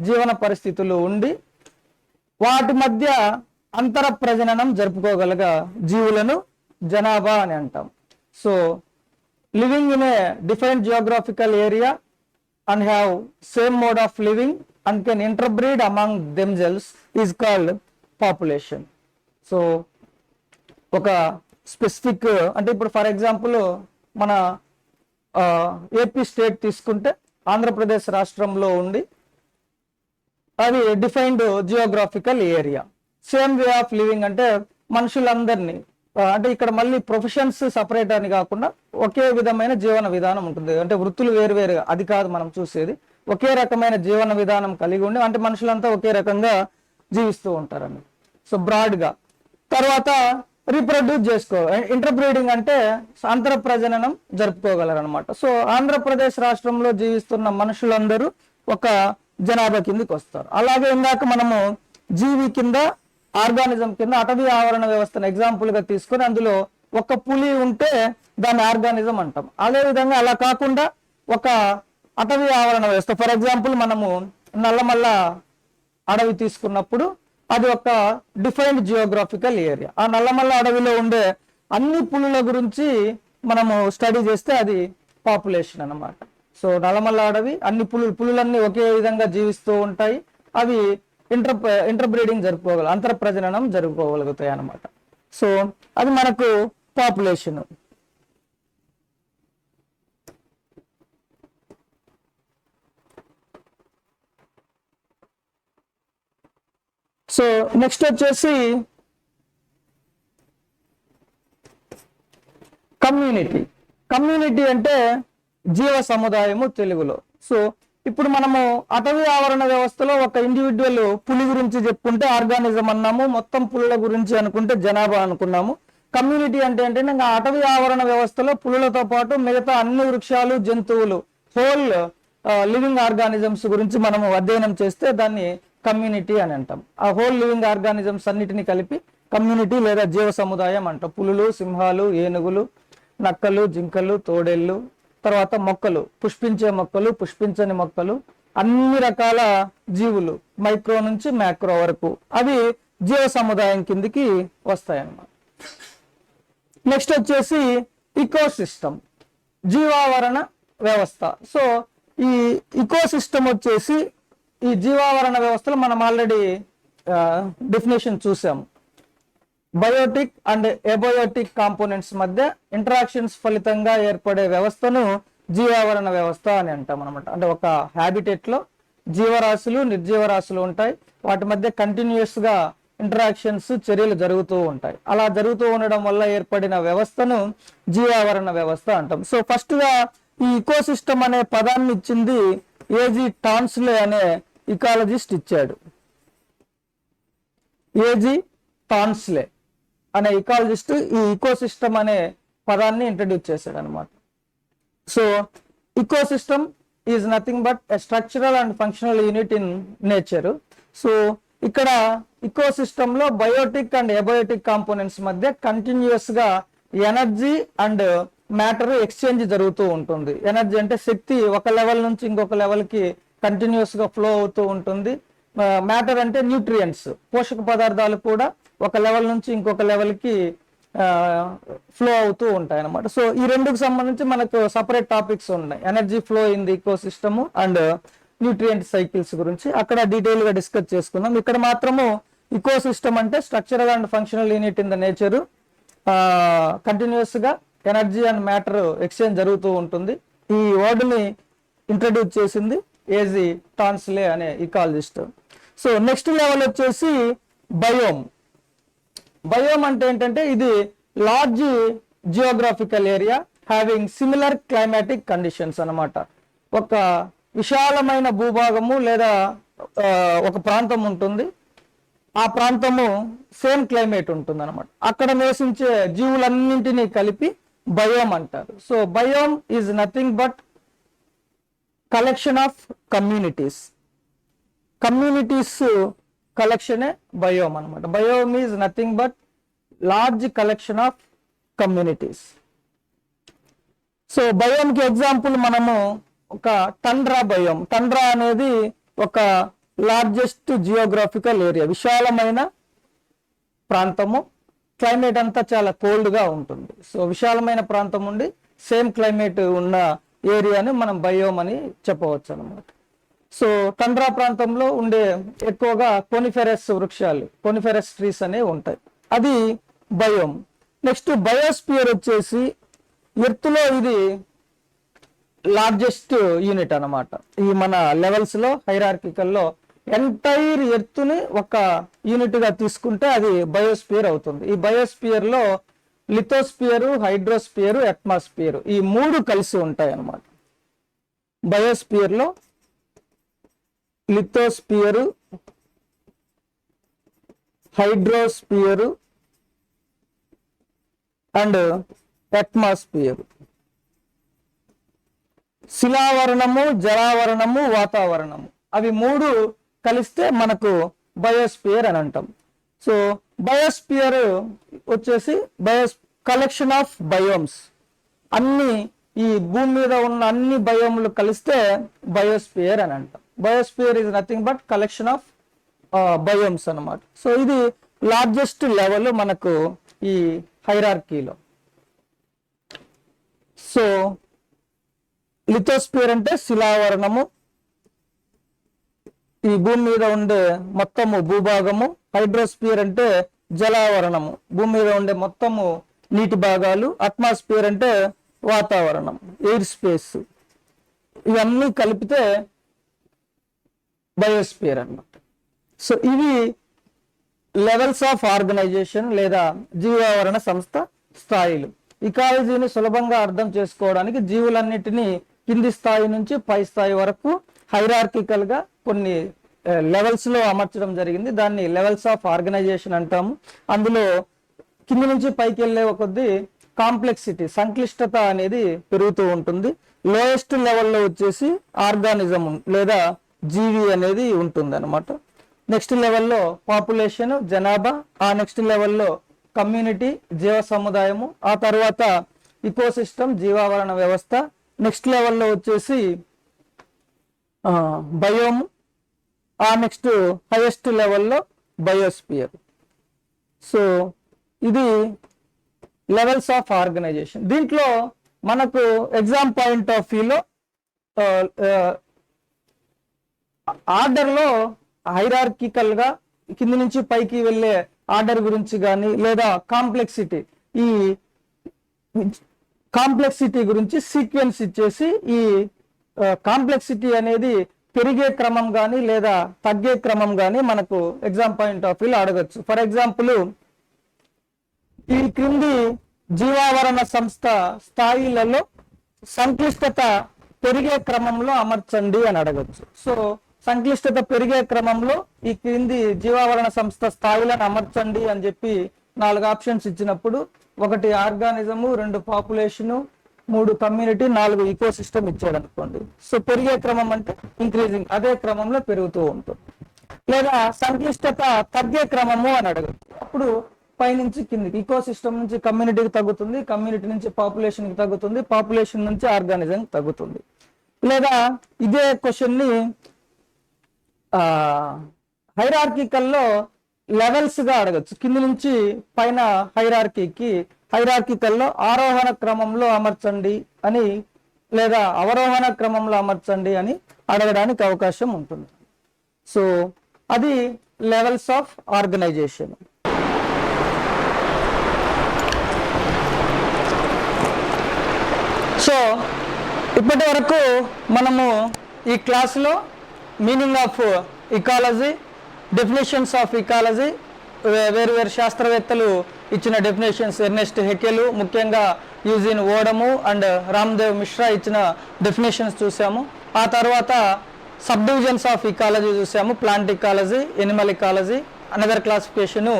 జీవన పరిస్థితులు ఉండి వాటి మధ్య అంతర ప్రజననం జరుపుకోగలగ జీవులను జనాభా అని అంటాం. So living in a different geographical area and have same mode of living and can interbreed among themselves is called population. So ఒక స్పెసిఫిక్ అంటే ఇప్పుడు ఫర్ ఎగ్జాంపుల్ మన ఏపీ స్టేట్ తీసుకుంటే ఆంధ్రప్రదేశ్ రాష్ట్రంలో ఉండి అది defined geographical area, same way of living అంటే మనుషులందరినీ అంటే ఇక్కడ మళ్ళీ ప్రొఫెషన్స్ సపరేట్ అని కాకుండా ఒకే విధమైన జీవన విధానం ఉంటుంది. అంటే వృత్తులు వేరువేరుగా అది కాదు మనం చూసేది, ఒకే రకమైన జీవన విధానం కలిగి ఉండి అంటే మనుషులంతా ఒకే రకంగా జీవిస్తూ ఉంటారని. సో బ్రాడ్గా తర్వాత రీప్రొడ్యూస్ ఇంటర్బ్రీడింగ్ అంటే అంతర ప్రజననం జరుపుకోగలరు అనమాట. సో ఆంధ్రప్రదేశ్ రాష్ట్రంలో జీవిస్తున్న మనుషులందరూ ఒక జనాభా కిందకి వస్తారు. అలాగే ఇందాక మనము జీవి కింద ఆర్గానిజం కింద అటవీ ఆవరణ వ్యవస్థను ఎగ్జాంపుల్ గా తీసుకొని అందులో ఒక పులి ఉంటే దాన్ని ఆర్గానిజం అంటాం. అదేవిధంగా అలా కాకుండా ఒక అటవీ ఆవరణ వ్యవస్థ ఫర్ ఎగ్జాంపుల్ మనము నల్లమల్ల అడవి తీసుకున్నప్పుడు అది ఒక డిఫైన్డ్ జియోగ్రాఫికల్ ఏరియా. ఆ నల్లమల్ల అడవిలో ఉండే అన్ని పులుల గురించి మనము స్టడీ చేస్తే అది పాపులేషన్ అన్నమాట. సో నల్లమల్ల అడవి అన్ని పులులన్నీ ఒకే విధంగా జీవిస్తూ ఉంటాయి, అవి ఇంటర్బ్రీడింగ్ జరుపుకోగల అంతర ప్రజననం జరుపుకోగలుగుతాయి అన్నమాట. సో అది మనకు పాపులేషన్. సో నెక్స్ట్ వచ్చేసి కమ్యూనిటీ. కమ్యూనిటీ అంటే జీవ సముదాయము తెలుగులో. సో ఇప్పుడు మనము అటవీ ఆవరణ వ్యవస్థలో ఒక ఇండివిజువల్ పులి గురించి చెప్పుకుంటే ఆర్గానిజం అన్నాము, మొత్తం పులుల గురించి అనుకుంటే జనాభా అనుకున్నాము. కమ్యూనిటీ అంటే ఏంటంటే అటవీ ఆవరణ వ్యవస్థలో పులులతో పాటు మిగతా అన్ని వృక్షాలు జంతువులు హోల్ లివింగ్ ఆర్గానిజమ్స్ గురించి మనము అధ్యయనం చేస్తే దాన్ని కమ్యూనిటీ అని అంటాం. ఆ హోల్ లివింగ్ ఆర్గానిజమ్స్ అన్నిటిని కలిపి కమ్యూనిటీ లేదా జీవ సముదాయం అంటాం. పులులు, సింహాలు, ఏనుగులు, నక్కలు, జింకలు, తోడేళ్ళు, తర్వాత మొక్కలు, పుష్పించే మొక్కలు, పుష్పించని మొక్కలు, అన్ని రకాల జీవులు మైక్రో నుంచి మ్యాక్రో వరకు అవి జీవ సముదాయం కిందికి వస్తాయన్నమాట. నెక్స్ట్ వచ్చేసి ఇకోసిస్టమ్, జీవావరణ వ్యవస్థ. సో ఈ ఇకోసిస్టమ్ వచ్చేసి ఈ జీవావరణ వ్యవస్థలో మనం ఆల్రెడీ డెఫినేషన్ చూసాం. బయోటిక్ అండ్ ఎబయోటిక్ కాంపోనెంట్స్ మధ్య ఇంటరాక్షన్స్ ఫలితంగా ఏర్పడే వ్యవస్థను జీవావరణ వ్యవస్థ అని అంటాం అనమాట. అంటే ఒక హ్యాబిటెట్ లో జీవరాశులు నిర్జీవరాశులు ఉంటాయి, వాటి మధ్య కంటిన్యూస్ గా ఇంటరాక్షన్స్ చర్యలు జరుగుతూ ఉంటాయి. అలా జరుగుతూ ఉండడం వల్ల ఏర్పడిన వ్యవస్థను జీవావరణ వ్యవస్థ అంటాం. సో ఫస్ట్ గా ఈ ఇకోసిస్టమ్ అనే పదాన్ని ఇచ్చింది ఏజీ టాన్స్లే అనే ఇకాలజిస్ట్ ఇచ్చాడు. ఏజీ టాన్స్లే అనే ఇకాలజిస్ట్ ఈ ఇకోసిస్టమ్ అనే పదాన్ని ఇంట్రడ్యూస్ చేశాడు అనమాట. So ecosystem is nothing but a structural and functional unit in nature. So ఇక్కడ ఇకోసిస్టమ్ లో బయోటిక్ అండ్ ఎబయోటిక్ కాంపోనెంట్స్ మధ్య కంటిన్యూస్ గా ఎనర్జీ అండ్ మ్యాటర్ ఎక్స్చేంజ్ జరుగుతూ ఉంటుంది. ఎనర్జీ అంటే శక్తి ఒక లెవెల్ నుంచి ఇంకొక లెవెల్ కి కంటిన్యూస్ గా ఫ్లో అవుతూ ఉంటుంది. మ్యాటర్ అంటే న్యూట్రియంట్స్, పోషక పదార్థాలు కూడా ఒక లెవెల్ నుంచి ఇంకొక లెవెల్ కి ఫ్లో అవుతూ ఉంటాయి అన్నమాట. సో ఈ రెండుకు సంబంధించి మనకు సపరేట్ టాపిక్స్ ఉన్నాయి, energy flow in the ecosystem and nutrient cycles గురించి అక్కడ డీటెయిల్ గా డిస్కస్ చేసుకుందాం. ఇక్కడ మాత్రము ఇకోసిస్టమ్ అంటే structural and functional unit in the nature, continuous గా ఎనర్జీ అండ్ మ్యాటర్ ఎక్స్చేంజ్ జరుగుతూ ఉంటుంది. ఈ వర్డ్ని ఇంట్రడ్యూస్ చేసింది ఏజీ టాన్స్లే అనే ఇకాలజిస్ట్. సో నెక్స్ట్ లెవెల్ వచ్చేసి బయోమ్. బయోమ్ అంటే ఏంటంటే ఇది large geographical area having similar climatic conditions అన్నమాట. ఒక విశాలమైన భూభాగము లేదా ఒక ప్రాంతం ఉంటుంది, ఆ ప్రాంతము సేమ్ క్లైమేట్ ఉంటుంది అనమాట. అక్కడ నివసించే జీవులన్నింటినీ కలిపి బయోమ్ అంటారు. So biome is nothing but collection of communities. Communities కలెక్షనే బయోమ్ అనమాట. Biome is nothing but large collection of communities. So బయోమ్కి ఎగ్జాంపుల్ మనము ఒక టండ్రా బయోమ్. టండ్రా అనేది ఒక లార్జెస్ట్ జియోగ్రాఫికల్ ఏరియా, విశాలమైన ప్రాంతము. క్లైమేట్ అంతా చాలా కోల్డ్గా ఉంటుంది. సో విశాలమైన ప్రాంతం ఉండి సేమ్ క్లైమేట్ ఉన్న ఏరియాని మనం బయోమ్ అని చెప్పవచ్చు అనమాట. సో టండ్రా ప్రాంతంలో ఉండే ఎక్కువగా కోనిఫెరస్ వృక్షాలు, కోనిఫెరస్ ట్రీస్ అనేవి ఉంటాయి, అది బయోమ్. నెక్స్ట్ బయోస్పియర్ వచ్చేసి ఎర్త్లో ఇది లార్జెస్ట్ యూనిట్ అనమాట. ఈ మన లెవెల్స్ లో హైరార్కికల్లో ఎంటైర్ ఎర్త్ని ఒక యూనిట్ గా తీసుకుంటే అది బయోస్పియర్ అవుతుంది. ఈ బయోస్పియర్ లో లిథోస్పియర్, హైడ్రోస్పియర్, అట్మాస్పియర్ ఈ మూడు కలిసి ఉంటాయి అన్నమాట. బయోస్పియర్ లో లిథోస్పియర్, హైడ్రోస్పియర్ అండ్ అట్మాస్పియర్. శిలావరణము, జలావరణము, వాతావరణము అవి మూడు కలిస్తే మనకు బయోస్పియర్ అని అంటాం. సో బయోస్పియర్ వచ్చేసి కలెక్షన్ ఆఫ్ బయోమ్స్, అన్ని ఈ భూమి మీద ఉన్న అన్ని బయోములు కలిస్తే బయోస్పియర్ అని అంటాం. Biosphere is nothing but collection of biomes అన్నమాట. సో ఇది లార్జెస్ట్ లెవెల్ మనకు ఈ హైరార్కీలో. సో లిథోస్పియర్ అంటే శిలావరణము, ఈ భూమి మీద ఉండే మొత్తము భూభాగము. హైడ్రోస్పియర్ అంటే జలావరణము, భూమి మీద ఉండే మొత్తము నీటి భాగాలు. అట్మాస్పియర్ అంటే వాతావరణం, ఎయిర్ స్పేస్. ఇవన్నీ కలిపితే బయోస్పియర్ అన్నమాట. సో ఇవి లెవెల్స్ ఆఫ్ ఆర్గనైజేషన్ లేదా జీవావరణ సంస్థ స్థాయిలు. ఇకాలజీని సులభంగా అర్థం చేసుకోవడానికి జీవులన్నిటినీ కింది స్థాయి నుంచి పై స్థాయి వరకు హైరార్కికల్ గా కొన్ని లెవెల్స్ లో అమర్చడం జరిగింది. దాన్ని లెవెల్స్ ఆఫ్ ఆర్గనైజేషన్ అంటాము. అందులో కింది నుంచి పైకి వెళ్ళే కొద్దీ కాంప్లెక్సిటీ, సంక్లిష్టత అనేది పెరుగుతూ ఉంటుంది. లోయెస్ట్ లెవెల్లో వచ్చేసి ఆర్గానిజం లేదా జీవి అనేది ఉంటుంది అనమాట. నెక్స్ట్ లెవెల్లో పాపులేషన్, జనాభా. ఆ నెక్స్ట్ లెవెల్లో కమ్యూనిటీ, జీవ సముదాయము. ఆ తర్వాత ఇకోసిస్టమ్, జీవావరణ వ్యవస్థ. నెక్స్ట్ లెవెల్లో వచ్చేసి బయోమ్. ఆ నెక్స్ట్ హైయెస్ట్ లెవెల్లో బయోస్పియర్. సో ఇది లెవెల్స్ ఆఫ్ ఆర్గనైజేషన్. దీంట్లో మనకు ఎగ్జామ్ పాయింట్ ఆఫ్ వ్యూలో ఆర్డర్లో హైరార్కికల్ గా కింది నుంచి పైకి వెళ్ళే ఆర్డర్ గురించి కానీ లేదా కాంప్లెక్సిటీ, ఈ కాంప్లెక్సిటీ గురించి సీక్వెన్స్ ఇచ్చేసి ఈ కాంప్లెక్సిటీ అనేది పెరిగే క్రమం కానీ లేదా తగ్గే క్రమం కానీ మనకు ఎగ్జామ్ పాయింట్ ఆఫ్ వ్యూలో అడగచ్చు. ఫర్ ఎగ్జాంపుల్ ఈ క్రింది జీవావరణ సంస్థ స్థాయిలలో సంక్లిష్టత పెరిగే క్రమంలో అమర్చండి అని అడగచ్చు. సో సంక్లిష్టత పెరిగే క్రమంలో ఈ క్రింది జీవావరణ సంస్థ స్థాయిలను అమర్చండి అని చెప్పి 4 ఆప్షన్స్ ఇచ్చినప్పుడు 1 organism, 2 population, 3 community, 4 ecosystem ఇచ్చాడు అనుకోండి. సో పెరిగే క్రమం అంటే ఇంక్రీజింగ్, అదే క్రమంలో పెరుగుతూ ఉంటుంది. లేదా సంక్లిష్టత తగ్గే క్రమము అని అడగచ్చు. అప్పుడు పైనుంచి కిందికి, ఈకో సిస్టమ్ నుంచి కమ్యూనిటీకి తగ్గుతుంది, కమ్యూనిటీ నుంచి పాపులేషన్కి తగ్గుతుంది, పాపులేషన్ నుంచి ఆర్గానిజం తగ్గుతుంది. లేదా ఇదే క్వశ్చన్ ని హైరార్కికల్లో లెవెల్స్ గా అడగచ్చు. కింది నుంచి పైన హైరార్కికల్లో ఆరోహణ క్రమంలో అమర్చండి అని లేదా అవరోహణ క్రమంలో అమర్చండి అని అడగడానికి అవకాశం ఉంటుంది. సో అది లెవెల్స్ ఆఫ్ ఆర్గనైజేషన్. సో ఇప్పటి వరకు మనము ఈ క్లాసులో meaning of ecology, definitions of ecology, వేరు శాస్త్రవేత్తలు ఇచ్చిన డెఫినేషన్స్, ఎర్నెస్ట్ హెకెలు, ముఖ్యంగా Eugene Odum and Ramdev Mishra ఇచ్చిన డెఫినేషన్స్ చూసాము. ఆ తర్వాత సబ్ డివిజన్స్ ఆఫ్ ఇకాలజీ చూసాము. Plant ecology, animal ecology, another classification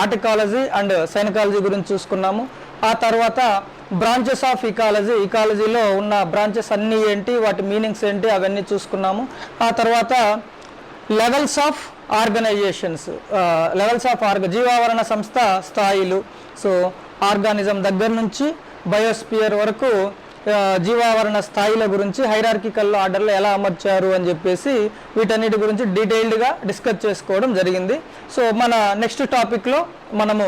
autecology and synecology గురించి చూసుకున్నాము. ఆ తర్వాత బ్రాంచెస్ ఆఫ్ ఇకాలజీ, ఇకాలజీలో ఉన్న బ్రాంచెస్ అన్నీ ఏంటి, వాటి మీనింగ్స్ ఏంటి, అవన్నీ చూసుకున్నాము. ఆ తర్వాత లెవెల్స్ ఆఫ్ ఆర్గనైజేషన్స్, జీవావరణ సంస్థ స్థాయిలు. సో ఆర్గానిజం దగ్గర నుంచి బయోస్పియర్ వరకు జీవావరణ స్థాయిల గురించి హైరార్కికల్ ఆర్డర్లో ఎలా అమర్చారు అని చెప్పేసి వీటన్నిటి గురించి డీటెయిల్డ్గా డిస్కస్ చేసుకోవడం జరిగింది. సో మన నెక్స్ట్ టాపిక్లో మనము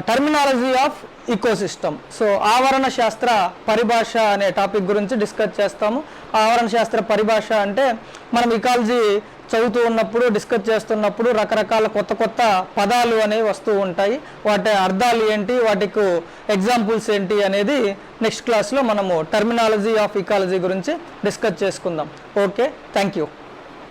టర్మినాలజీ ఆఫ్ ఈకోసిస్టమ్, సో ఆవరణ శాస్త్ర పరిభాష అనే టాపిక్ గురించి డిస్కస్ చేస్తాము. ఆవరణ శాస్త్ర పరిభాష అంటే మనం ఇకాలజీ చదువుతూ ఉన్నప్పుడు డిస్కస్ చేస్తున్నప్పుడు రకరకాల కొత్త కొత్త పదాలు అనేవి వస్తూ ఉంటాయి. వాటి అర్థాలు ఏంటి, వాటికి ఎగ్జాంపుల్స్ ఏంటి అనేది నెక్స్ట్ క్లాస్లో మనము టర్మినాలజీ ఆఫ్ ఇకాలజీ గురించి డిస్కస్ చేసుకుందాం. Okay, thank you.